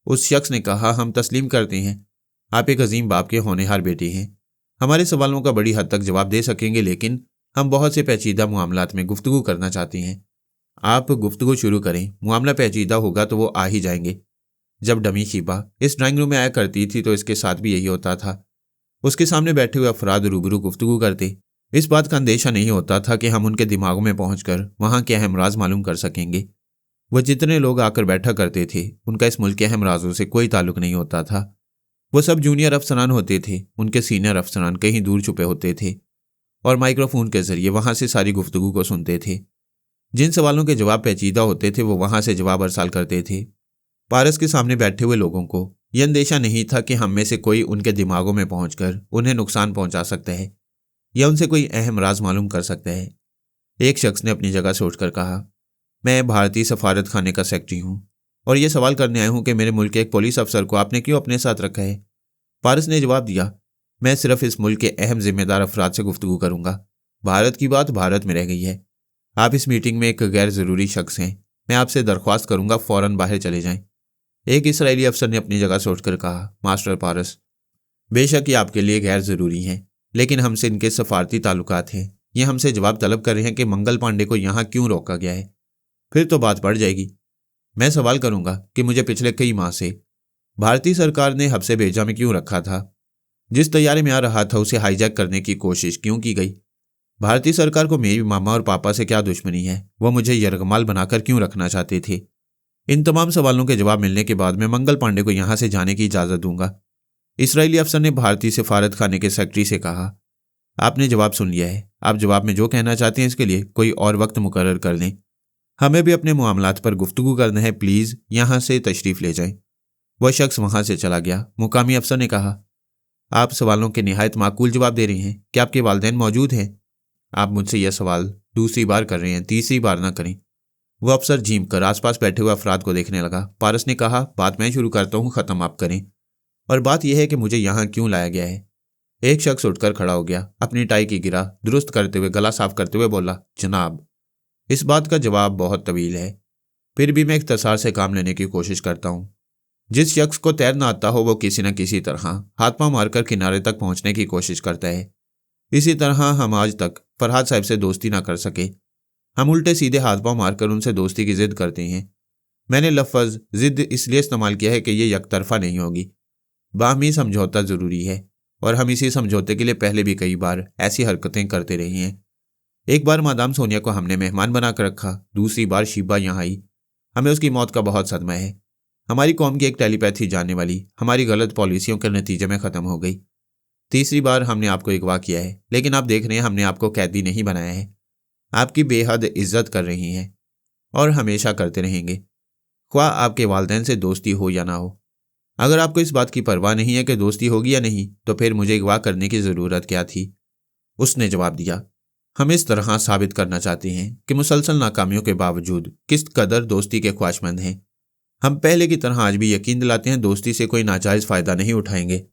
उस शख्स ने कहा, हम तस्लीम करते हैं, आप एक अजीम बाप के होनहार बेटे हैं। हमारे सवालों का बड़ी हद तक जवाब दे सकेंगे, लेकिन हम बहुत से पेचीदा मामलात में गुफ्तगू करना चाहते हैं। आप गुफ्तगू शुरू करें, मामला पेचीदा होगा तो वो आ ही जाएंगे। जब डमी शीबा इस ड्राइंग रूम में आया करती थी तो इसके साथ भी यही होता था। उसके सामने बैठे हुए अफराद रूबरू गुफ्तगू करते। इस बात का अंदेशा नहीं होता था कि हम उनके दिमागों में पहुंचकर वहां के अहम राज मालूम कर सकेंगे। वह जितने लोग आकर बैठा करते थे, उनका इस मुल्क के अहम राजों से कोई ताल्लुक नहीं होता था। वो सब जूनियर अफसरान होते थे। उनके सीनियर अफसरान कहीं दूर छुपे होते थे और माइक्रोफोन के जरिए वहां से सारी गुफ्तगू को सुनते थे। जिन सवालों के जवाब पेचीदा होते थे वो वहां से जवाब अरसाल करते थे। पारस के सामने बैठे हुए लोगों को यह अंदेशा नहीं था कि हम में से कोई उनके दिमागों में पहुंचकर उन्हें नुकसान पहुंचा सकता है या उनसे कोई अहम राज मालूम कर सकता है। एक शख्स ने अपनी जगह से उठकर कहा, मैं भारतीय सफारत खाने का सेक्रेटरी हूं और यह सवाल करने आया हूं कि मेरे मुल्क के एक पुलिस अफसर को आपने क्यों अपने साथ रखा है? पारस ने जवाब दिया, मैं सिर्फ इस मुल्क के अहम जिम्मेदार अफराद से गुफ्तगू करूंगा। भारत की बात भारत में रह गई है। आप इस मीटिंग में एक गैर ज़रूरी शख्स हैं। मैं आपसे दरख्वास्त करूंगा फ़ौरन बाहर चले जाएं। एक इसराइली अफसर ने अपनी जगह से उठकर कहा, मास्टर पारस, बेशक ये आपके लिए गैर ज़रूरी हैं, लेकिन हमसे इनके सफारती ताल्लुकात हैं। ये हमसे जवाब तलब कर रहे हैं कि मंगल पांडे को यहाँ क्यों रोका गया है। फिर तो बात बढ़ जाएगी। मैं सवाल करूंगा कि मुझे पिछले कई माह से भारतीय सरकार ने हब्से भेजा में क्यों रखा था? जिस तैयारी में आ रहा था उसे हाईजैक करने की कोशिश क्यों की गई? भारतीय सरकार को मेरी मामा और पापा से क्या दुश्मनी है? वो मुझे यरगमाल बनाकर क्यों रखना चाहते थे? इन तमाम सवालों के जवाब मिलने के बाद मैं मंगल पांडे को यहाँ से जाने की इजाज़त दूंगा। इसराइली अफसर ने भारतीय सफारत खाने के सेक्रेटरी से कहा, आपने जवाब सुन लिया है। आप जवाब में जो कहना चाहते हैं इसके लिए कोई और वक्त मुकर्रर कर लें। हमें भी अपने मामलात पर गुफ्तगू करना है। प्लीज़ यहाँ से तशरीफ़ ले जाएं। वह शख्स वहाँ से चला गया। मुकामी अफसर ने कहा, आप सवालों के निहायत माकूल जवाब दे रही हैं। क्या आपके वालिदैन मौजूद हैं? आप मुझसे यह सवाल दूसरी बार कर रहे हैं, तीसरी बार ना करें। वह अफसर झीम कर आसपास बैठे हुए अफराद को देखने लगा। पारस ने कहा, बात मैं शुरू करता हूँ, ख़त्म आप करें। और बात यह है कि मुझे यहाँ क्यों लाया गया है। एक शख्स उठकर खड़ा हो गया, अपनी टाई की गिरा दुरुस्त करते हुए गला साफ करते हुए बोला, जनाब। इस बात का जवाब बहुत तवील है, फिर भी मैं इख्तिसार से काम लेने की कोशिश करता हूँ। जिस शख्स को तैरना आता हो वो किसी न किसी तरह हाथ पांव मारकर किनारे तक पहुंचने की कोशिश करता है। इसी तरह हम आज तक फरहाद साहब से दोस्ती ना कर सके। हम उल्टे सीधे हाथ पांव मारकर उनसे दोस्ती की जिद करते हैं। मैंने लफ्ज़ जिद इसलिए इस्तेमाल किया है कि यह यकतरफा नहीं होगी, बाहमी समझौता ज़रूरी है, और हम इसी समझौते के लिए पहले भी कई बार ऐसी हरकतें करते रहे हैं। एक बार मादाम सोनिया को हमने मेहमान बना कर रखा, दूसरी बार शीबा यहाँ आई। हमें उसकी मौत का बहुत सदमा है। हमारी कौम की एक टेलीपैथी जानने वाली हमारी गलत पॉलिसियों के नतीजे में ख़त्म हो गई। तीसरी बार हमने आपको अगवा किया है, लेकिन आप देख रहे हैं हमने आपको कैदी नहीं बनाया है। आपकी बेहद इज्जत कर रही हैं और हमेशा करते रहेंगे, ख्वाह आपके वालिदैन से दोस्ती हो या ना हो। अगर आपको इस बात की परवाह नहीं है कि दोस्ती होगी या नहीं, तो फिर मुझे अगवा करने की ज़रूरत क्या थी? उसने जवाब दिया, हम इस तरह साबित करना चाहते हैं कि मुसलसल नाकामियों के बावजूद किस कदर दोस्ती के ख्वाहिशमंद हैं। हम पहले की तरह आज भी यकीन दिलाते हैं दोस्ती से कोई नाजायज़ फ़ायदा नहीं उठाएंगे,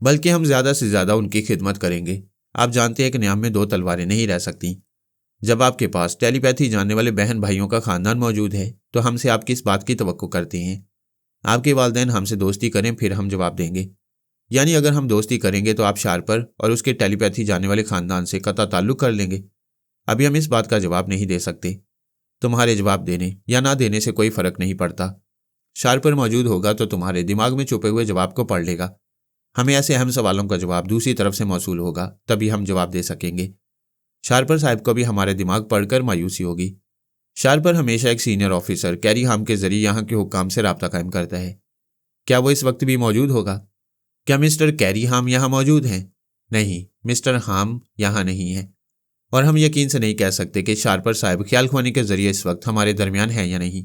बल्कि हम ज़्यादा से ज़्यादा उनकी खिदमत करेंगे। आप जानते हैं कि न्याम में दो तलवारें नहीं रह सकती। जब आपके पास टेलीपैथी जानने वाले बहन भाइयों का ख़ानदान मौजूद है तो हमसे आप किस बात की तवक्को करते हैं? आपके वालिदैन हमसे दोस्ती करें, फिर हम जवाब देंगे। यानी अगर हम दोस्ती करेंगे तो आप शार्पर और उसके टेलीपैथी जानने वाले ख़ानदान से कतई ताल्लुक़ कर लेंगे। अभी हम इस बात का जवाब नहीं दे सकते। तुम्हारे जवाब देने या ना देने से कोई फ़र्क नहीं पड़ता। शार्पर मौजूद होगा तो तुम्हारे दिमाग में छुपे हुए जवाब को पढ़ लेगा। हमें ऐसे अहम सवालों का जवाब दूसरी तरफ से मौसूल होगा, तभी हम जवाब दे सकेंगे। शार्पर साहब को भी हमारे दिमाग पढ़कर मायूसी होगी। शार्पर हमेशा एक सीनियर ऑफिसर कैरी हाम के जरिए यहाँ के हुक्काम से राब्ता कायम करता है। क्या वो इस वक्त भी मौजूद होगा? क्या मिस्टर कैरी हाम यहाँ मौजूद हैं? नहीं, मिस्टर हाम यहाँ नहीं है, और हम यकीन से नहीं कह सकते कि शार्पर साहब ख्याल खुआनी के जरिए इस वक्त हमारे दरमियान है या नहीं।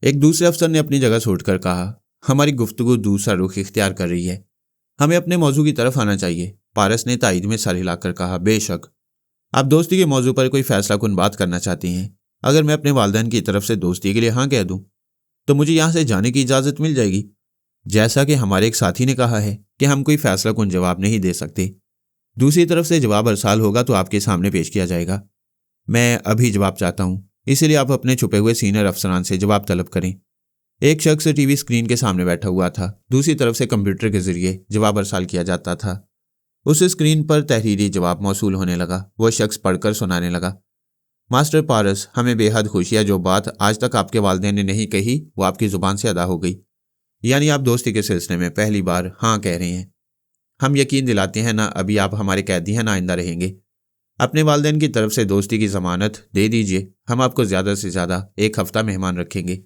एक दूसरे अफसर ने अपनी जगह से उठकर कहा, हमारी गुफ्तगू दूसरा रुख इख्तियार कर रही है, हमें अपने मौजू की तरफ आना चाहिए। पारस ने तायद में सर हिलाकर कहा, बेशक। आप दोस्ती के मौजू पर कोई फैसला कुन बात करना चाहती हैं। अगर मैं अपने वालिदैन की तरफ से दोस्ती के लिए हाँ कह दूं तो मुझे यहाँ से जाने की इजाज़त मिल जाएगी। जैसा कि हमारे एक साथी ने कहा है कि हम कोई फैसला कुन जवाब नहीं दे सकते। दूसरी तरफ से जवाब अरसाल होगा तो आपके सामने पेश किया जाएगा। मैं अभी जवाब चाहता हूँ, इसलिए आप अपने छुपे हुए सीनियर अफसरान से जवाब तलब करें। एक शख्स टीवी स्क्रीन के सामने बैठा हुआ था, दूसरी तरफ से कंप्यूटर के जरिए जवाब अरसाल किया जाता था। उस स्क्रीन पर तहरीरी जवाब मौसूल होने लगा। वह शख्स पढ़कर सुनाने लगा, मास्टर पारस, हमें बेहद खुशी है जो बात आज तक आपके वालिदैन ने नहीं कही वो आपकी ज़ुबान से अदा हो गई। यानी आप दोस्ती के सिलसिले में पहली बार हाँ कह रहे हैं। हम यकीन दिलाते हैं ना अभी आप हमारे कैदी हैं ना आइंदा रहेंगे। अपने वालिदैन की तरफ से दोस्ती की ज़मानत दे दीजिए। हम आपको ज़्यादा से ज़्यादा एक हफ़्ता मेहमान रखेंगे।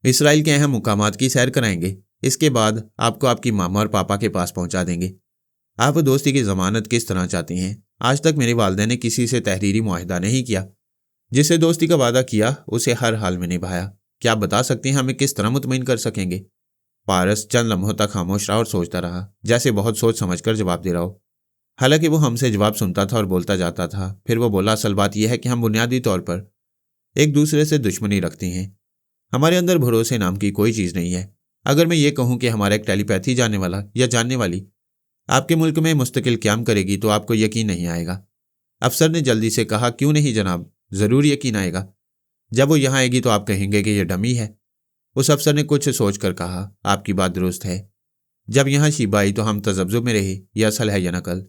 इसराइल के अहम मुकामात की सैर कराएंगे। इसके बाद आपको आपकी मामा और पापा के पास पहुंचा देंगे। आप दोस्ती की ज़मानत किस तरह चाहते हैं? आज तक मेरे वालिदैन ने किसी से तहरीरी मुआहिदा नहीं किया। जिससे दोस्ती का वादा किया उसे हर हाल में निभाया। क्या आप बता सकते हैं हमें किस तरह मुतमईन कर सकेंगे? पारस चंद लम्हों तक खामोश रहा और सोचता रहा, जैसे बहुत सोच समझकर जवाब दे रहा हो। हालांकि वो हमसे जवाब सुनता था और बोलता जाता था। फिर वो बोला, असल बात यह है कि हम बुनियादी तौर पर एक दूसरे से दुश्मनी रखते हैं। हमारे अंदर भरोसे नाम की कोई चीज़ नहीं है। अगर मैं ये कहूँ कि हमारा एक टेलीपैथी जानने वाला या जानने वाली आपके मुल्क में मुस्तकिल क़याम करेगी तो आपको यकीन नहीं आएगा। अफसर ने जल्दी से कहा, क्यों नहीं जनाब, ज़रूर यकीन आएगा। जब वो यहाँ आएगी तो आप कहेंगे कि यह डमी है। उस अफसर ने कुछ सोच कर कहा, आपकी बात दुरुस्त है। जब यहाँ शीबा आई तो हम तजब्जुब में रहे, यह असल है या नकल।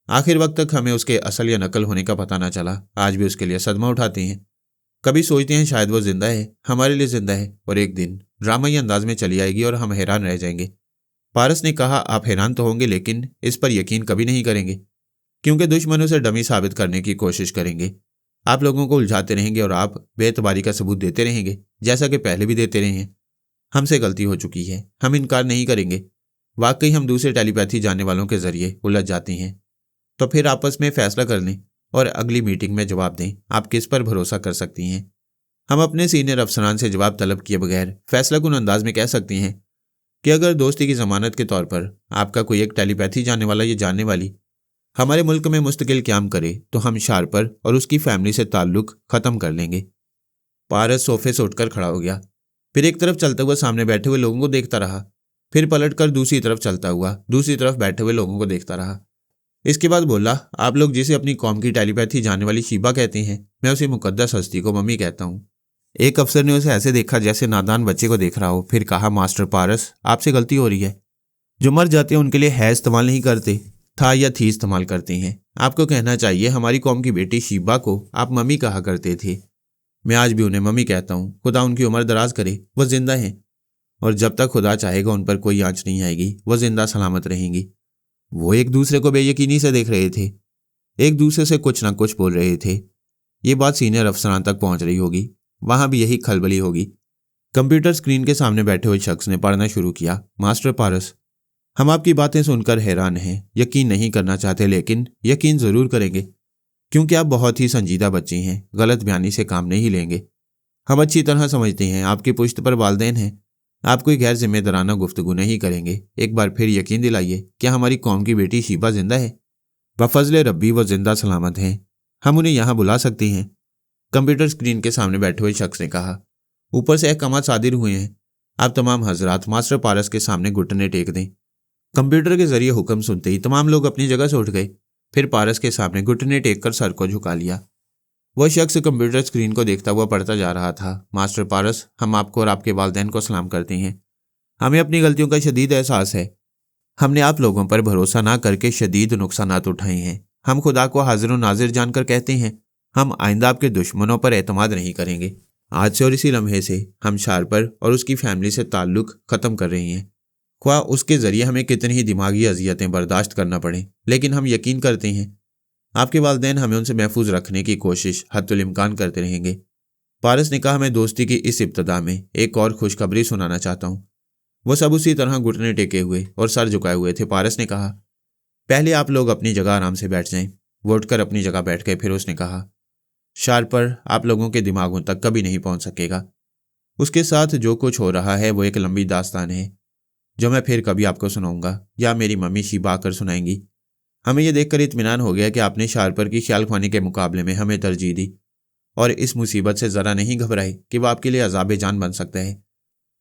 आखिर वक्त तक हमें उसके असल या नकल होने का पता ना चला। आज भी उसके लिए सदमा उठाते हैं। कभी सोचते हैं शायद वो जिंदा है, हमारे लिए जिंदा है, और एक दिन ड्रामाई अंदाज में चली आएगी और हम हैरान रह जाएंगे। पारस ने कहा, आप हैरान तो होंगे लेकिन इस पर यकीन कभी नहीं करेंगे, क्योंकि दुश्मनों से डमी साबित करने की कोशिश करेंगे। आप लोगों को उलझाते रहेंगे और आप बेतबारी का सबूत देते रहेंगे, जैसा कि पहले भी देते रहे हैं। हमसे गलती हो चुकी है, हम इनकार नहीं करेंगे। वाकई हम दूसरे टेलीपैथी जानने वालों के जरिए उलझ जाते हैं। तो फिर आपस में फैसला कर लें और अगली मीटिंग में जवाब दें, आप किस पर भरोसा कर सकती हैं। हम अपने सीनियर अफसरान से जवाब तलब किए बगैर फैसला कुन अंदाज में कह सकते हैं कि अगर दोस्ती की ज़मानत के तौर पर आपका कोई एक टेलीपैथी जानने वाला या जानने वाली हमारे मुल्क में मुस्तकिल क़याम करे तो हम शार्पर और उसकी फैमिली से ताल्लुक़ ख़त्म कर लेंगे। पारस सोफे से उठकर खड़ा हो गया, फिर एक तरफ चलता हुआ सामने बैठे हुए लोगों को देखता रहा, फिर पलटकर दूसरी तरफ चलता हुआ दूसरी तरफ बैठे हुए लोगों को देखता रहा। इसके बाद बोला, आप लोग जिसे अपनी कौम की टेलीपैथी जानने वाली शीबा कहते हैं, मैं उसे मुकद्दस हस्ती को मम्मी कहता हूँ। एक अफसर ने उसे ऐसे देखा जैसे नादान बच्चे को देख रहा हो, फिर कहा, मास्टर पारस, आपसे गलती हो रही है। जो मर जाते हैं उनके लिए है इस्तेमाल नहीं करते, था या थी इस्तेमाल करते हैं। आपको कहना चाहिए हमारी कौम की बेटी शीबा को आप मम्मी कहा करते थे। मैं आज भी उन्हें मम्मी कहता हूँ। खुदा उनकी उम्र दराज करे, वो जिंदा हैं और जब तक खुदा चाहेगा उन पर कोई आंच नहीं आएगी, वो जिंदा सलामत रहेंगी। वो एक दूसरे को बेयकीनी से देख रहे थे, एक दूसरे से कुछ ना कुछ बोल रहे थे। ये बात सीनियर अफसरान तक पहुंच रही होगी, वहां भी यही खलबली होगी। कंप्यूटर स्क्रीन के सामने बैठे हुए शख्स ने पढ़ना शुरू किया, मास्टर पारस, हम आपकी बातें सुनकर हैरान हैं, यकीन नहीं करना चाहते, लेकिन यकीन जरूर करेंगे क्योंकि आप बहुत ही संजीदा बच्चे हैं, गलत बयानी से काम नहीं लेंगे। हम अच्छी तरह समझते हैं आपकी पुश्त पर वालिदैन हैं, आप कोई गैर जिम्मेदाराना गुफ्तगू नहीं करेंगे। एक बार फिर यकीन दिलाइए, क्या हमारी कौम की बेटी शीबा जिंदा है? बफजल रब्बी वो जिंदा सलामत हैं, हम उन्हें यहाँ बुला सकते हैं। कंप्यूटर स्क्रीन के सामने बैठे हुए शख्स ने कहा। ऊपर से अहकाम सादिर हुए हैं, आप तमाम हजरात मास्टर पारस के सामने घुटने टेक दें। कंप्यूटर के जरिए हुक्म सुनते ही तमाम लोग अपनी जगह से उठ गए, फिर पारस के सामने घुटने टेक कर सर को झुका लिया। वह शख्स कंप्यूटर स्क्रीन को देखता हुआ पढ़ता जा रहा था, मास्टर पारस, हम आपको और आपके वालिदैन को सलाम करते हैं। हमें अपनी गलतियों का शदीद एहसास है। हमने आप लोगों पर भरोसा ना करके शदीद नुकसानात उठाए हैं। हम खुदा को हाजिर नाजिर जानकर कहते हैं, हम आइंदा आपके दुश्मनों पर एतमाद नहीं करेंगे। आज से और इसी लम्हे से हम शारपर और उसकी फैमिली से ताल्लुक ख़त्म कर रहे हैं, ख्वाह उसके ज़रिए हमें कितनी ही दिमागी अजियतें बर्दाश्त करना पड़े, लेकिन हम यकीन करते हैं आपके वालिदैन हमें उनसे महफूज रखने की कोशिश हद्दुल इम्कान करते रहेंगे। पारस ने कहा, मैं दोस्ती की इस इब्तदा में एक और खुशखबरी सुनाना चाहता हूँ। वो सब उसी तरह घुटने टेके हुए और सर झुकाए हुए थे। पारस ने कहा, पहले आप लोग अपनी जगह आराम से बैठ जाएं। वो उठकर अपनी जगह बैठ गए। फिर उसने कहा, शारपर आप लोगों के दिमागों तक कभी नहीं पहुंच सकेगा। उसके साथ जो कुछ हो रहा है वो एक लंबी दास्तान है जो मैं फिर कभी आपको सुनाऊंगा या मेरी मम्मी शीबा आकर सुनाएंगी। हमें यह देखकर इत्मीनान हो गया कि आपने शारपर की ख्याल ख्वानी के मुकाबले में हमें तरजीह दी और इस मुसीबत से ज़रा नहीं घबराए कि वह आपके लिए अज़ाब जान बन सकता है।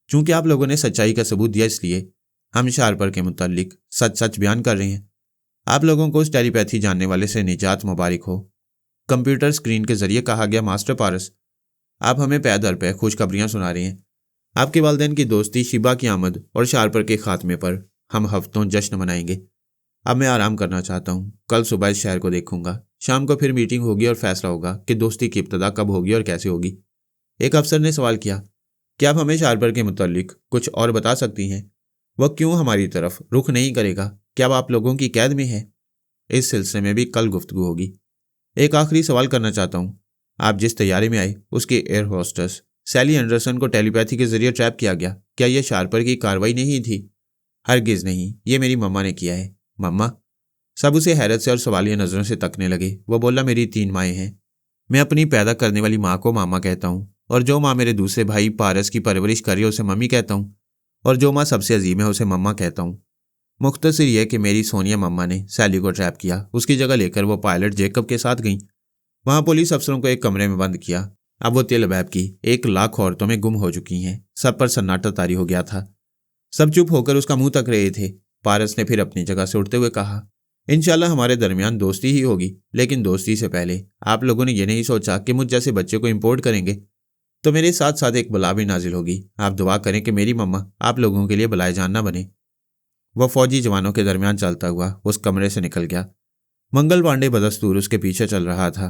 चूंकि आप लोगों ने सच्चाई का सबूत दिया, इसलिए हम शारपर के मुताल्लिक सच सच बयान कर रहे हैं। आप लोगों को उस टेलीपैथी जानने वाले से निजात मुबारक हो। कंप्यूटर स्क्रीन के जरिए कहा गया, मास्टर पारस, आप हमें पै दर पे खुशखबरियाँ सुना रहे हैं। आपके वालिदैन की दोस्ती, शीबा की आमद और शारपर के खात्मे पर हम हफ्तों जश्न मनाएंगे। अब मैं आराम करना चाहता हूँ। कल सुबह इस शहर को देखूंगा। शाम को फिर मीटिंग होगी और फैसला होगा कि दोस्ती की इब्तदा कब होगी और कैसे होगी। एक अफसर ने सवाल किया, क्या आप हमें शारपर के मुताल्लिक कुछ और बता सकती हैं? वह क्यों हमारी तरफ रुख नहीं करेगा? क्या वह आप लोगों की कैद में है? इस सिलसिले में भी कल गुफ्तगू होगी। एक आखिरी सवाल करना चाहता हूँ। आप जिस तैयारी में आए उसके एयर होस्टेस सैली एंडरसन को टेलीपैथी के जरिए ट्रैप किया गया। क्या यह शारपर की कार्रवाई नहीं थी? हरगिज नहीं, ये मेरी मम्मा ने किया है। मम्मा? सब उसे हैरत से और सवालिया नज़रों से तकने लगे। वह बोला, मेरी 3 माएँ हैं। मैं अपनी पैदा करने वाली माँ को मामा कहता हूँ और जो माँ मेरे दूसरे भाई पारस की परवरिश कर रही है उसे मम्मी कहता हूँ और जो माँ सबसे अजीम है उसे मम्मा कहता हूँ। मुख्तसर यह कि मेरी सोनिया मम्मा ने सैली को ट्रैप किया। उसकी जगह लेकर वो पायलट जेकब के साथ गईं। वहाँ पुलिस अफसरों को एक कमरे में बंद किया। अब वो तिल अबैब की 1 लाख औरतों में गुम हो चुकी हैं। सब पर सन्नाटा तारी हो गया था। सब चुप होकर उसका मुंह तक रहे थे। पारस ने फिर अपनी जगह से उठते हुए कहा, इंशाल्लाह हमारे दरमियान दोस्ती ही होगी, लेकिन दोस्ती से पहले आप लोगों ने यह नहीं सोचा कि मुझ जैसे बच्चे को इंपोर्ट करेंगे तो मेरे साथ साथ एक बला भी नाजिल होगी। आप दुआ करें कि मेरी मम्मा आप लोगों के लिए बलाए जान ना बने। वह फौजी जवानों के दरमियान चलता हुआ उस कमरे से निकल गया। मंगल पांडे बदस्तूर उसके पीछे चल रहा था।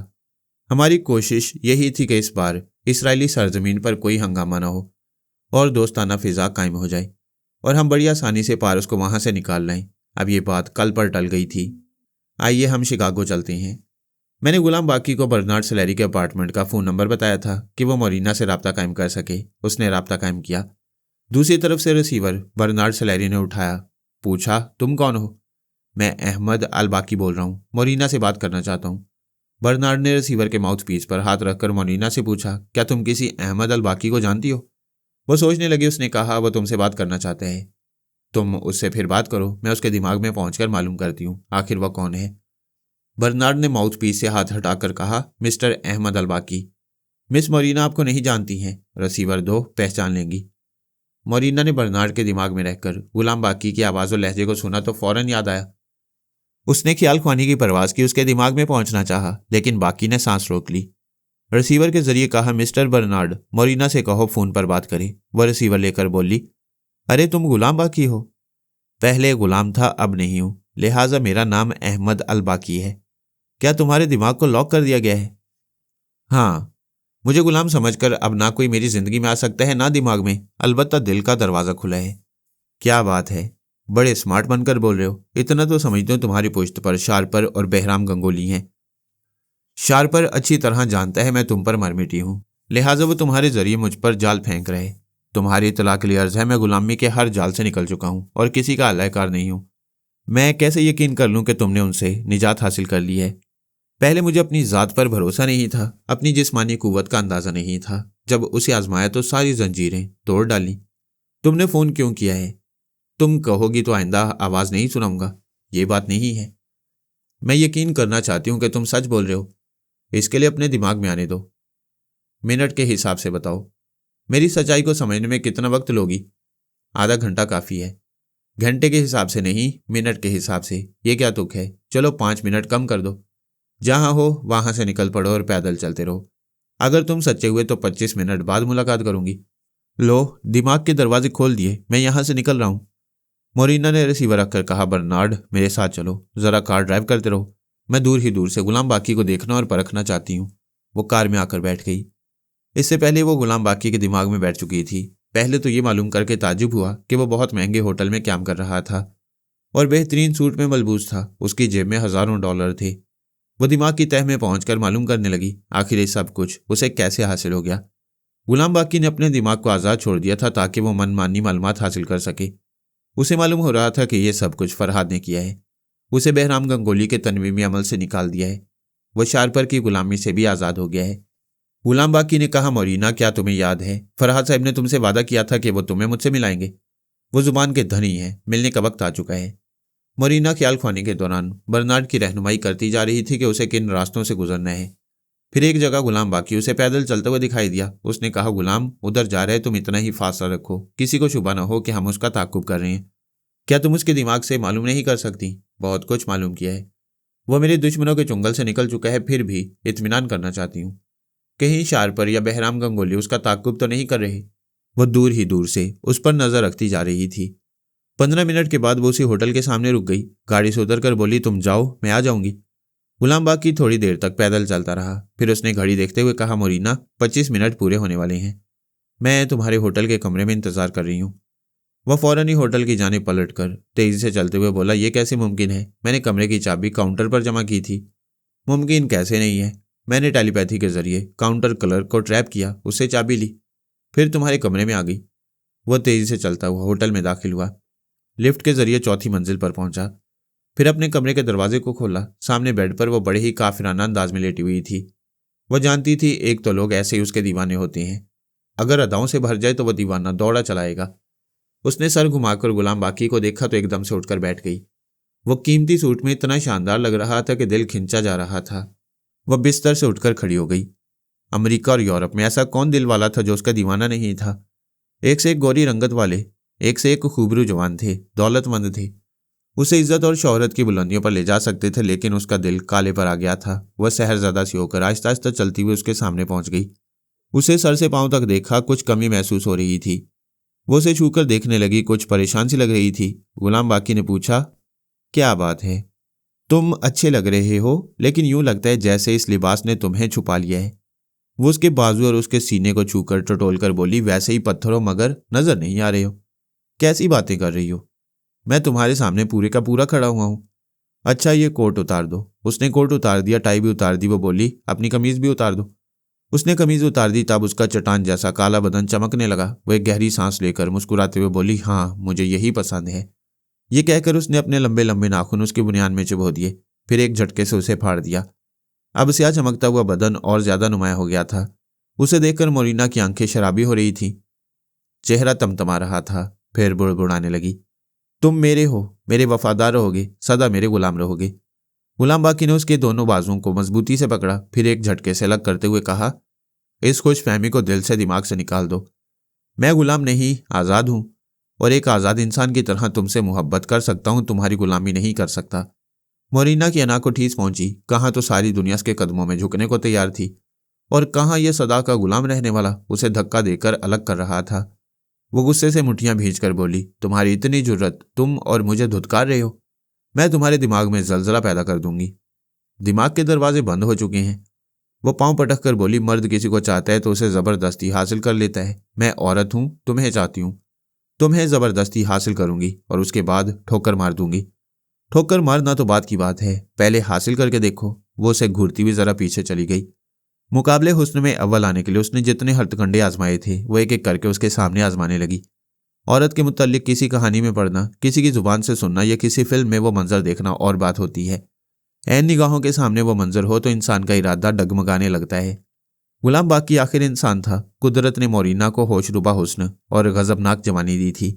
हमारी कोशिश यही थी कि इस बार इसराइली सरजमीन पर कोई हंगामा ना हो और दोस्ताना फिजा कायम हो जाए और हम बड़ी आसानी से पारस को वहां से निकाल लाएं। अब ये बात कल पर टल गई थी। आइए हम शिकागो चलते हैं। मैंने गुलाम बाकी को बर्नार्ड सैलरी के अपार्टमेंट का फ़ोन नंबर बताया था कि वो मोरीना से रब्ता कायम कर सके। उसने रब्ता कायम किया। दूसरी तरफ से रिसीवर बर्नार्ड सैलरी ने उठाया। पूछा, तुम कौन हो? मैं अहमद अल बाकी बोल रहा हूँ, मोरीना से बात करना चाहता हूँ। बर्नार्ड ने रिसीवर के माउथ पीस पर हाथ रखकर मोरीना से पूछा, क्या तुम किसी अहमद अल बाकी को जानती हो? वो सोचने लगी। उसने कहा, वो तुमसे बात करना चाहते हैं। तुम उससे फिर बात करो, मैं उसके दिमाग में पहुंचकर मालूम करती हूँ आखिर वह कौन है। बर्नार्ड ने माउथ पीस से हाथ हटाकर कहा, मिस्टर अहमद अल बाकी, मिस मोरीना आपको नहीं जानती हैं। रिसीवर दो, पहचान लेंगी। मोरीना ने बर्नार्ड के दिमाग में रहकर गुलाम बाकी की आवाज़ और लहजे को सुना तो फौरन याद आया। उसने ख्याल ख्वानी की परवाज़ की, उसके दिमाग में पहुंचना चाहा, लेकिन बाकी ने सांस रोक ली। रिसीवर के जरिए कहा, मिस्टर बर्नार्ड, मोरिना से कहो फ़ोन पर बात करें। वह रिसीवर लेकर बोली, अरे तुम गुलाम बाकी हो? पहले गुलाम था, अब नहीं हूं, लिहाजा मेरा नाम अहमद अल बाकी है। क्या तुम्हारे दिमाग को लॉक कर दिया गया है? हाँ, मुझे गुलाम समझकर अब ना कोई मेरी जिंदगी में आ सकता है ना दिमाग में, अलबत्ता दिल का दरवाज़ा खुला है। क्या बात है, बड़े स्मार्ट बनकर बोल रहे हो। इतना तो समझते हो तुम्हारी पुश्त पर शार्पर और बहराम गंगोली हैं। शार्पर अच्छी तरह जानता है मैं तुम पर मरमिटी हूं, लिहाजा वो तुम्हारे जरिए मुझ पर जाल फेंक रहे। तुम्हारी इतला के लिए अर्ज है, मैं गुलामी के हर जाल से निकल चुका हूं और किसी का अलहकार नहीं हूं। मैं कैसे यकीन कर लूं कि तुमने उनसे निजात हासिल कर ली है? पहले मुझे अपनी ज़ात पर भरोसा नहीं था, अपनी जिस्मानी कुव्वत का अंदाज़ा नहीं था। जब उसे आजमाया तो सारी जंजीरें तोड़ डाली। तुमने फ़ोन क्यों किया है? तुम कहोगी तो आइंदा आवाज़ नहीं सुनाऊंगा, ये बात नहीं है। मैं यकीन करना चाहती हूँ कि तुम सच बोल रहे हो। इसके लिए अपने दिमाग में आने दो। मिनट के हिसाब से बताओ, मेरी सच्चाई को समझने में कितना वक्त लोगी? आधा घंटा काफ़ी है। घंटे के हिसाब से नहीं, मिनट के हिसाब से। ये क्या तुक है? चलो 5 मिनट कम कर दो। जहां हो वहां से निकल पड़ो और पैदल चलते रहो। अगर तुम सच्चे हुए तो 25 मिनट बाद मुलाकात करूंगी। लो, दिमाग के दरवाजे खोल दिए, मैं यहां से निकल रहा हूं। मोरिना ने रिसीवर रखकर कहा, बर्नार्ड मेरे साथ चलो, जरा कार ड्राइव करते रहो। मैं दूर ही दूर से गुलाम बाकी को देखना और परखना चाहती हूँ। वो कार में आकर बैठ गई। इससे पहले वो गुलाम बाकी के दिमाग में बैठ चुकी थी। पहले तो ये मालूम करके ताज्जुब हुआ कि वो बहुत महंगे होटल में काम कर रहा था और बेहतरीन सूट में मलबूस था। उसकी जेब में हज़ारों डॉलर थे। वो दिमाग की तह में पहुंचकर मालूम करने लगी आखिर ये सब कुछ उसे कैसे हासिल हो गया। गुलाम बाकी ने अपने दिमाग को आज़ाद छोड़ दिया था ताकि वो मनमानी मालूमात हासिल कर सके। उसे मालूम हो रहा था कि यह सब कुछ फरहाद ने किया है। उसे बहराम गंगोली के तनवीमी अमल से निकाल दिया है। वह शार्पर की गुलामी से भी आज़ाद हो गया है। गुलाम बाकी ने कहा, मोरिना क्या तुम्हें याद है, फरहाद साहब ने तुमसे वादा किया था कि वो तुम्हें मुझसे मिलाएंगे। वो जुबान के धनी हैं, मिलने का वक्त आ चुका है। मोरिना ख्याल ख्वानी के दौरान बर्नार्ड की रहनुमाई करती जा रही थी कि उसे किन रास्तों से गुजरना है। फिर एक जगह गुलाम बाकी उसे पैदल चलते हुए दिखाई दिया। उसने कहा, गुलाम उधर जा रहे, तुम इतना ही फासला रखो, किसी को शुबा न हो कि हम उसका ताकुब कर रहे हैं। क्या तुम उसके दिमाग से मालूम नहीं कर सकती? बहुत कुछ मालूम किया है। वह मेरे दुश्मनों के चुंगल से निकल चुका है, फिर भी इत्मीनान करना चाहती हूँ। कहीं शार्पर या बहराम गंगोली उसका ताकुब तो नहीं कर रहे। वह दूर ही दूर से उस पर नजर रखती जा रही थी। 15 मिनट के बाद वो उसी होटल के सामने रुक गई। गाड़ी से उतरकर बोली, तुम जाओ, मैं आ जाऊंगी। गुलाम बाकी थोड़ी देर तक पैदल चलता रहा। फिर उसने घड़ी देखते हुए कहा, मोरिना 25 मिनट पूरे होने वाले हैं, मैं तुम्हारे होटल के कमरे में इंतजार कर रही हूँ। वह फौरन ही होटल की जानिब पलटकर तेजी से चलते हुए बोला, यह कैसे मुमकिन है? मैंने कमरे की चाबी काउंटर पर जमा की थी। मुमकिन कैसे नहीं है? मैंने टेलीपैथी के जरिए काउंटर क्लर्क को ट्रैप किया, उससे चाबी ली, फिर तुम्हारे कमरे में आ गई। वह तेजी से चलता हुआ होटल में दाखिल हुआ, लिफ्ट के जरिए 4थी मंजिल पर पहुंचा, फिर अपने कमरे के दरवाजे को खोला। सामने बेड पर वो बड़े ही काफिराना अंदाज में लेटी हुई थी। वह जानती थी एक तो लोग ऐसे ही उसके दीवाने होते हैं, अगर अदाओं से भर जाए तो वह दीवाना दौड़ा चलाएगा। उसने सर घुमाकर गुलाम बाकी को देखा तो एकदम से उठकर बैठ गई। वो कीमती सूट में इतना शानदार लग रहा था कि दिल खिंचा जा रहा था। वह बिस्तर से उठकर खड़ी हो गई। अमेरिका और यूरोप में ऐसा कौन दिल वाला था जो उसका दीवाना नहीं था? एक से एक गोरी रंगत वाले, एक से एक खूबरू जवान थे, दौलतमंद थे, उसे इज्जत और शोहरत की बुलंदियों पर ले जा सकते थे, लेकिन उसका दिल काले पर आ गया था। वह शहरज़ादा सी होकर आहिस्ता आहिस्ता चलती हुई उसके सामने पहुंच गई। उसे सर से पांव तक देखा, कुछ कमी महसूस हो रही थी। वो उसे छूकर देखने लगी, कुछ परेशान सी लग रही थी। गुलाम बाकी ने पूछा, क्या बात है? तुम अच्छे लग रहे हो, लेकिन यूं लगता है जैसे इस लिबास ने तुम्हें छुपा लिया है। वो उसके बाजू और उसके सीने को छूकर टटोल कर बोली, वैसे ही पत्थर हो मगर नजर नहीं आ रहे हो। कैसी बातें कर रही हो? मैं तुम्हारे सामने पूरे का पूरा खड़ा हुआ हूं। अच्छा, ये कोट उतार दो। उसने कोट उतार दिया, टाई भी उतार दी। वो बोली, अपनी कमीज भी उतार दो। उसने कमीज उतार दी, तब उसका चट्टान जैसा काला बदन चमकने लगा। वो एक गहरी सांस लेकर मुस्कुराते हुए बोली, हाँ, मुझे यही पसंद है। ये कहकर उसने अपने लंबे लंबे नाखून उसके बुनियान में चुभो दिए, फिर एक झटके से उसे फाड़ दिया। अब स्याह चमकता हुआ बदन और ज्यादा नुमाया हो गया था। उसे देखकर मोरिना की आंखें शराबी हो रही थी, चेहरा तमतमा रहा था। फिर बुड़बुड़ाने लगी, तुम मेरे हो, मेरे वफादार रहोगे, सदा मेरे गुलाम रहोगे। गुलाम बाकी ने उसके दोनों बाजुओं को मजबूती से पकड़ा, फिर एक झटके से अलग करते हुए कहा, इस खुशफहमी को दिल से दिमाग से निकाल दो। मैं गुलाम नहीं, आज़ाद हूं, और एक आज़ाद इंसान की तरह तुमसे मोहब्बत कर सकता हूं, तुम्हारी गुलामी नहीं कर सकता। मोरिना की अना को ठेस पहुंची। कहाँ तो सारी दुनिया उसके कदमों में झुकने को तैयार थी और कहाँ यह सदा का गुलाम रहने वाला उसे धक्का देकर अलग कर रहा था। वो गुस्से से मुठ्ठियां भींचकर बोली, तुम्हारी इतनी जुर्रत, तुम और मुझे धुतकार रहे हो? मैं तुम्हारे दिमाग में जलजला पैदा कर दूंगी। दिमाग के दरवाजे बंद हो चुके हैं। वो पांव पटक कर बोली, मर्द किसी को चाहता है तो उसे जबरदस्ती हासिल कर लेता है। मैं औरत हूं, तुम्हें चाहती हूं, तुम्हें जबरदस्ती हासिल करूंगी और उसके बाद ठोकर मार दूंगी। ठोकर मारना तो बात की बात है, पहले हासिल करके देखो। वो उसे घूरती हुई जरा पीछे चली गई। मुकाबले हुस्न में अव्वल आने के लिए उसने जितने हथकंडे आजमाए थे वो एक एक करके उसके सामने आजमाने लगी। औरत के मुताल्लिक किसी कहानी में पढ़ना, किसी की जुबान से सुनना या किसी फिल्म में वो मंजर देखना और बात होती है। ऐन निगाहों के सामने वो मंजर हो तो इंसान का इरादा डगमगाने लगता है। गुलाम बाकी आखिर इंसान था। कुदरत ने मोरिना को होशरुबा हुस्न और गजबनाक जवानी दी थी।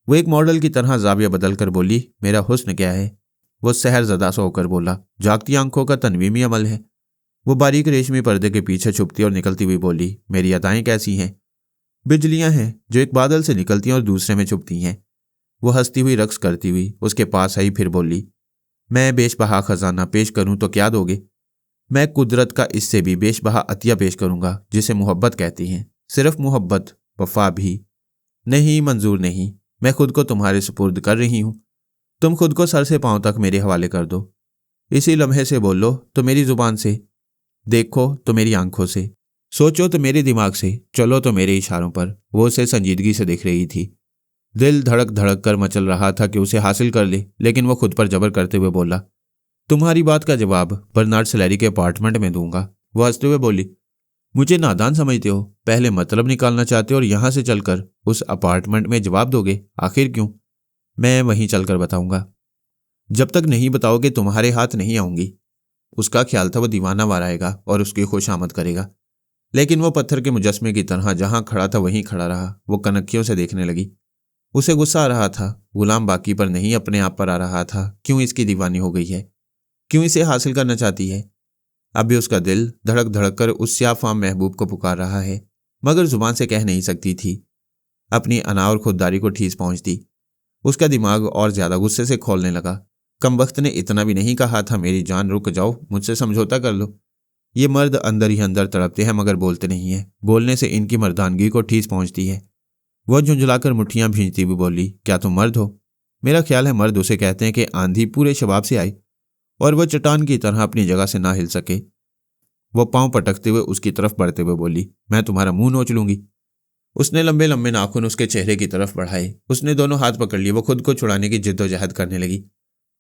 वो एक मॉडल की तरह जाविया बदल कर बोली, मेरा हुस्न क्या है? वो सहरजदा सा होकर बोला, जागती आंखों का तनवीमी अमल है। वो बारीक रेशमी पर्दे के पीछे छुपती और निकलती हुई बोली, मेरी अदाएं कैसी हैं? बिजलियां हैं जो एक बादल से निकलती हैं और दूसरे में छुपती हैं। वो हंसती हुई रक्स करती हुई उसके पास आई, फिर बोली, मैं बेशबहा खजाना पेश करूं तो क्या दोगे? मैं कुदरत का इससे भी बेशबहा अतिया पेश करूंगा, जिसे मोहब्बत कहती हैं। सिर्फ मोहब्बत, वफा भी नहीं, मंजूर नहीं। मैं खुद को तुम्हारे सुपुर्द कर रही हूं। तुम खुद को सर से पांव तक मेरे हवाले कर दो। इसी लम्हे से बोलो तो मेरी जुबान से, देखो तो मेरी आंखों से, सोचो तो मेरे दिमाग से, चलो तो मेरे इशारों पर। वो उसे संजीदगी से देख रही थी। दिल धड़क धड़क कर मचल रहा था कि उसे हासिल कर ले, लेकिन वो खुद पर जबर करते हुए बोला, तुम्हारी बात का जवाब बर्नार्ड सैलरी के अपार्टमेंट में दूंगा। वो हंसते हुए बोली, मुझे नादान समझते हो? पहले मतलब निकालना चाहते हो और यहां से चलकर उस अपार्टमेंट में जवाब दोगे? आखिर क्यों? मैं वहीं चलकर बताऊंगा। जब तक नहीं बताओगे तुम्हारे हाथ नहीं आऊंगी। उसका ख्याल था वो दीवाना वार आएगा और उसकी खुशामद करेगा, लेकिन वो पत्थर के मुजस्मे की तरह जहां खड़ा था वहीं खड़ा रहा। वो कनखियों से देखने लगी। उसे गुस्सा आ रहा था, गुलाम बाकी पर नहीं, अपने आप पर आ रहा था। क्यों इसकी दीवानी हो गई है? क्यों इसे हासिल करना चाहती है? अब भी उसका दिल धड़क धड़क कर उस स्याफाम महबूब को पुकार रहा है, मगर जुबान से कह नहीं सकती थी। अपनी अना और खुददारी को ठेस पहुंचती। उसका दिमाग और ज्यादा गुस्से से खोलने लगा। कमबख्त ने इतना भी नहीं कहा था, मेरी जान रुक जाओ, मुझसे समझौता कर लो। ये मर्द अंदर ही अंदर तड़पते हैं मगर बोलते नहीं हैं। बोलने से इनकी मर्दानगी को ठेस पहुंचती है। वह झुंझलाकर मुट्ठियां भींचती हुई बोली, क्या तुम मर्द हो? मेरा ख्याल है मर्द उसे कहते हैं कि आंधी पूरे शबाब से आई और वह चट्टान की तरह अपनी जगह से ना हिल सके। वह पांव पटकते हुए उसकी तरफ बढ़ते हुए बोली, मैं तुम्हारा मुंह नोच लूंगी। उसने लंबे लंबे नाखून उसके चेहरे की तरफ बढ़ाए। उसने दोनों हाथ पकड़ लिए। वो खुद को छुड़ाने की जिद्दोजहद करने लगी।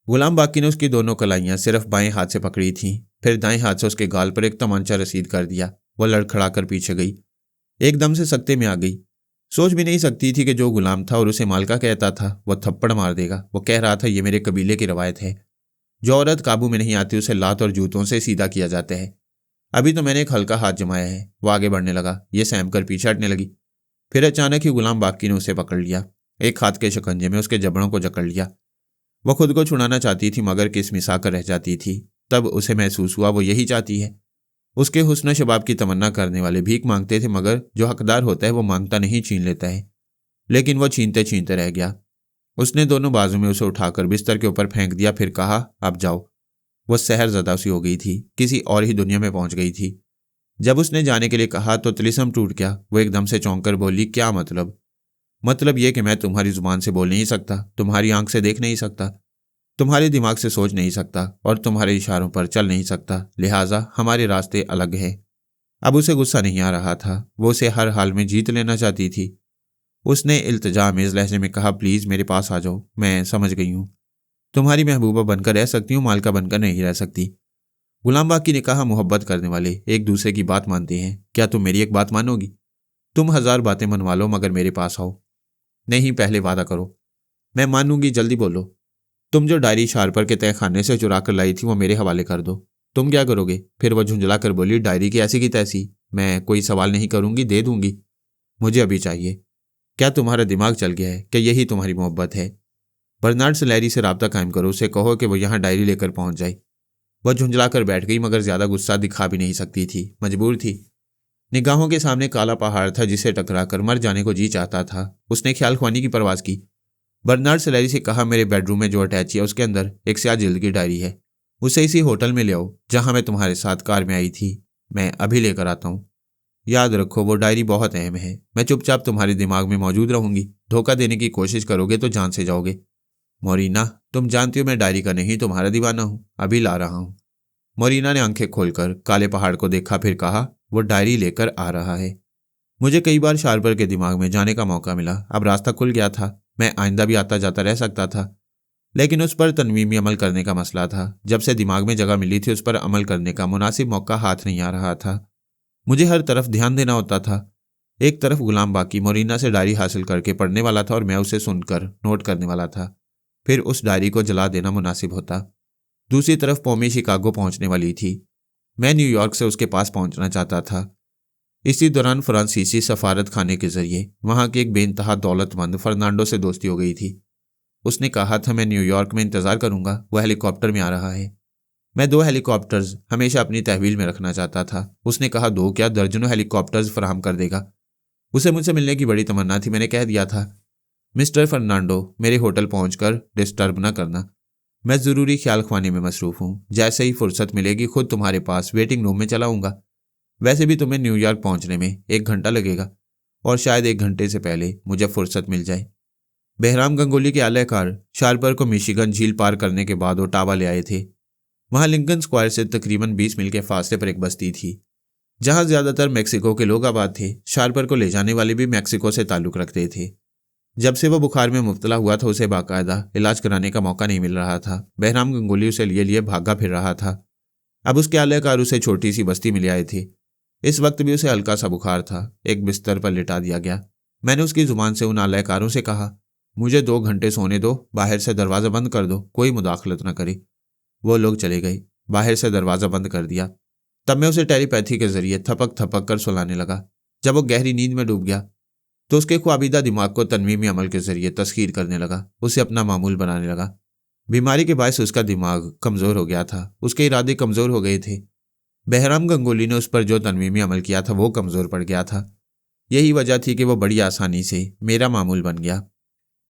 गुलाम बाकी ने उसकी दोनों कलाइयां सिर्फ बाएं हाथ से पकड़ी थीं, फिर दाएं हाथ से उसके गाल पर एक तमांचा रसीद कर दिया। वह लड़खड़ाकर पीछे गई, एकदम से सख्ते में आ गई। सोच भी नहीं सकती थी कि जो गुलाम था और उसे मालका कहता था वह थप्पड़ मार देगा। वो कह रहा था, ये मेरे कबीले की रवायत है, जो औरत काबू में नहीं आती उसे लात और जूतों से सीधा किया जाता है। अभी तो मैंने एक हल्का हाथ जमाया है। वो आगे बढ़ने लगा। ये सहम कर पीछे हटने लगी। फिर अचानक ही गुलाम बाकी ने उसे पकड़ लिया। एक हाथ के शिकंजे में उसके जबड़ों को जकड़ लिया। वह खुद को छुड़ाना चाहती थी मगर किसमिसा कर रह जाती थी। तब उसे महसूस हुआ वो यही चाहती है। उसके हुस्न शबाब की तमन्ना करने वाले भीख मांगते थे, मगर जो हकदार होता है वो मांगता नहीं, छीन लेता है। लेकिन वह छीनते छीनते रह गया। उसने दोनों बाजू में उसे उठाकर बिस्तर के ऊपर फेंक दिया, फिर कहा, अब जाओ। वह सहरजदा सी हो गई थी, किसी और ही दुनिया में पहुंच गई थी। जब उसने जाने के लिए कहा तो तिलिस्म टूट गया। वो एकदम से चौंक कर बोली, क्या मतलब? मतलब यह कि मैं तुम्हारी जुबान से बोल नहीं सकता, तुम्हारी आंख से देख नहीं सकता, तुम्हारे दिमाग से सोच नहीं सकता और तुम्हारे इशारों पर चल नहीं सकता, लिहाजा हमारे रास्ते अलग हैं। अब उसे गुस्सा नहीं आ रहा था। वो उसे हर हाल में जीत लेना चाहती थी। उसने इल्तिजामेज़ लहजे में कहा, प्लीज मेरे पास आ जाओ, मैं समझ गई हूँ, तुम्हारी महबूबा बनकर रह सकती हूँ, मालका बनकर नहीं रह सकती। गुलाम बाकी ने कहा, मोहब्बत करने वाले एक दूसरे की बात मानते हैं, क्या तुम मेरी एक बात मानोगी? तुम 1000 बातें मनवा लो मगर मेरे पास आओ। नहीं, पहले वादा करो। मैं मानूंगी, जल्दी बोलो। तुम जो डायरी शारपर के तहखाने से चुरा कर लाई थी वो मेरे हवाले कर दो। तुम क्या करोगे? फिर वह झुंझला कर बोली, डायरी की ऐसी की तैसी, मैं कोई सवाल नहीं करूंगी, दे दूंगी। मुझे अभी चाहिए। क्या तुम्हारा दिमाग चल गया है? क्या यही तुम्हारी मोहब्बत है? बर्नार्ड सैलरी से राब्ता कायम करो, उसे कहो कि वो यहाँ डायरी लेकर पहुंच जाए। वह झुंझला कर बैठ गई मगर ज्यादा गुस्सा दिखा भी नहीं सकती थी, मजबूर थी। निगाहों के सामने काला पहाड़ था जिसे टकरा कर मर जाने को जी चाहता था। उसने ख्याल ख्वानी की परवाज की। बर्नार्ड सैलरी से कहा, मेरे बेडरूम में जो अटैची है उसके अंदर एक स्याह जिल्द की डायरी है, उसे इसी होटल में ले आओ जहां मैं तुम्हारे साथ कार में आई थी। मैं अभी लेकर आता हूँ। याद रखो वो डायरी बहुत अहम है। मैं चुपचाप तुम्हारे दिमाग में मौजूद रहूंगी। धोखा देने की कोशिश करोगे तो जान से जाओगे। मोरिना, तुम जानती हो मैं डायरी का नहीं तुम्हारा दीवाना हूँ। अभी ला रहा हूँ। मोरिना ने आंखें खोलकर काले पहाड़ को देखा, फिर कहा, वो डायरी लेकर आ रहा है। मुझे कई बार शार्पर के दिमाग में जाने का मौका मिला। अब रास्ता खुल गया था। मैं आइंदा भी आता जाता रह सकता था, लेकिन उस पर तनवीमी अमल करने का मसला था। जब से दिमाग में जगह मिली थी उस पर अमल करने का मुनासिब मौका हाथ नहीं आ रहा था। मुझे हर तरफ ध्यान देना होता था। एक तरफ गुलाम बाकी मोरिना से डायरी हासिल करके पढ़ने वाला था और मैं उसे सुनकर नोट करने वाला था। फिर उस डायरी को जला देना मुनासिब होता। दूसरी तरफ पौमी शिकागो पहुंचने वाली थी। मैं न्यूयॉर्क से उसके पास पहुंचना चाहता था। इसी दौरान फ्रांसीसी सफारत खाने के जरिए वहां के एक बेइंतहा दौलतमंद फर्नांडो से दोस्ती हो गई थी। उसने कहा था, मैं न्यूयॉर्क में इंतजार करूंगा, वह हेलीकॉप्टर में आ रहा है। मैं 2 हेलीकॉप्टर्स हमेशा अपनी तहवील में रखना चाहता था। उसने कहा, 2 क्या दर्जनों हेलीकॉप्टर्स फराहम कर देगा। उसे मुझसे मिलने की बड़ी तमन्ना थी। मैंने कह दिया था, मिस्टर फर्नांडो, मेरे होटल पहुंचकर डिस्टर्ब न करना। मैं ज़रूरी ख्याल ख्वानी में मसरूफ़ हूँ। जैसे ही फुर्सत मिलेगी खुद तुम्हारे पास वेटिंग रूम में चला आऊँगा। वैसे भी तुम्हें न्यूयॉर्क पहुंचने में 1 घंटा लगेगा और शायद 1 घंटे से पहले मुझे फुर्सत मिल जाए। बहराम गंगोली के आलयकार शार्पर को मिशिगन झील पार करने के बाद ओटावा ले आए थे। वहां लिंकन स्क्वायर से तकरीबन 20 मील के फासले पर एक बस्ती थी जहां ज्यादातर मैक्सिको के लोग आबाद थे। शार्पर को ले जाने वाले भी मैक्सिको से ताल्लुक रखते थे। जब से वो बुखार में मुब्तला हुआ था उसे बाकायदा इलाज कराने का मौका नहीं मिल रहा था। बहराम गंगोली उसे लिए भागा फिर रहा था। अब उसके आलयकार उसे छोटी सी बस्ती में ले आए थे। इस वक्त भी उसे हल्का सा बुखार था। एक बिस्तर पर लिटा दिया गया। मैंने उसकी जुबान से उन आलयकारों से कहा, मुझे 2 घंटे सोने दो, बाहर से दरवाज़ा बंद कर दो, कोई मुदाखलत न करे। वो लोग चले गए। बाहर से दरवाज़ा बंद कर दिया। तब मैं उसे टेलीपैथी के जरिए थपक थपक कर सुलाने लगा। जब वो गहरी नींद में डूब गया तो उसके ख्वाबीदा दिमाग को तनवीमी अमल के जरिए तस्खीर करने लगा, उसे अपना मामूल बनाने लगा। बीमारी के बायस उसका दिमाग कमज़ोर हो गया था। उसके इरादे कमज़ोर हो गए थे। बहराम गंगोली ने उस पर जो तनवीमी अमल किया था वो कमज़ोर पड़ गया था। यही वजह थी कि वो बड़ी आसानी से मेरा मामूल बन गया।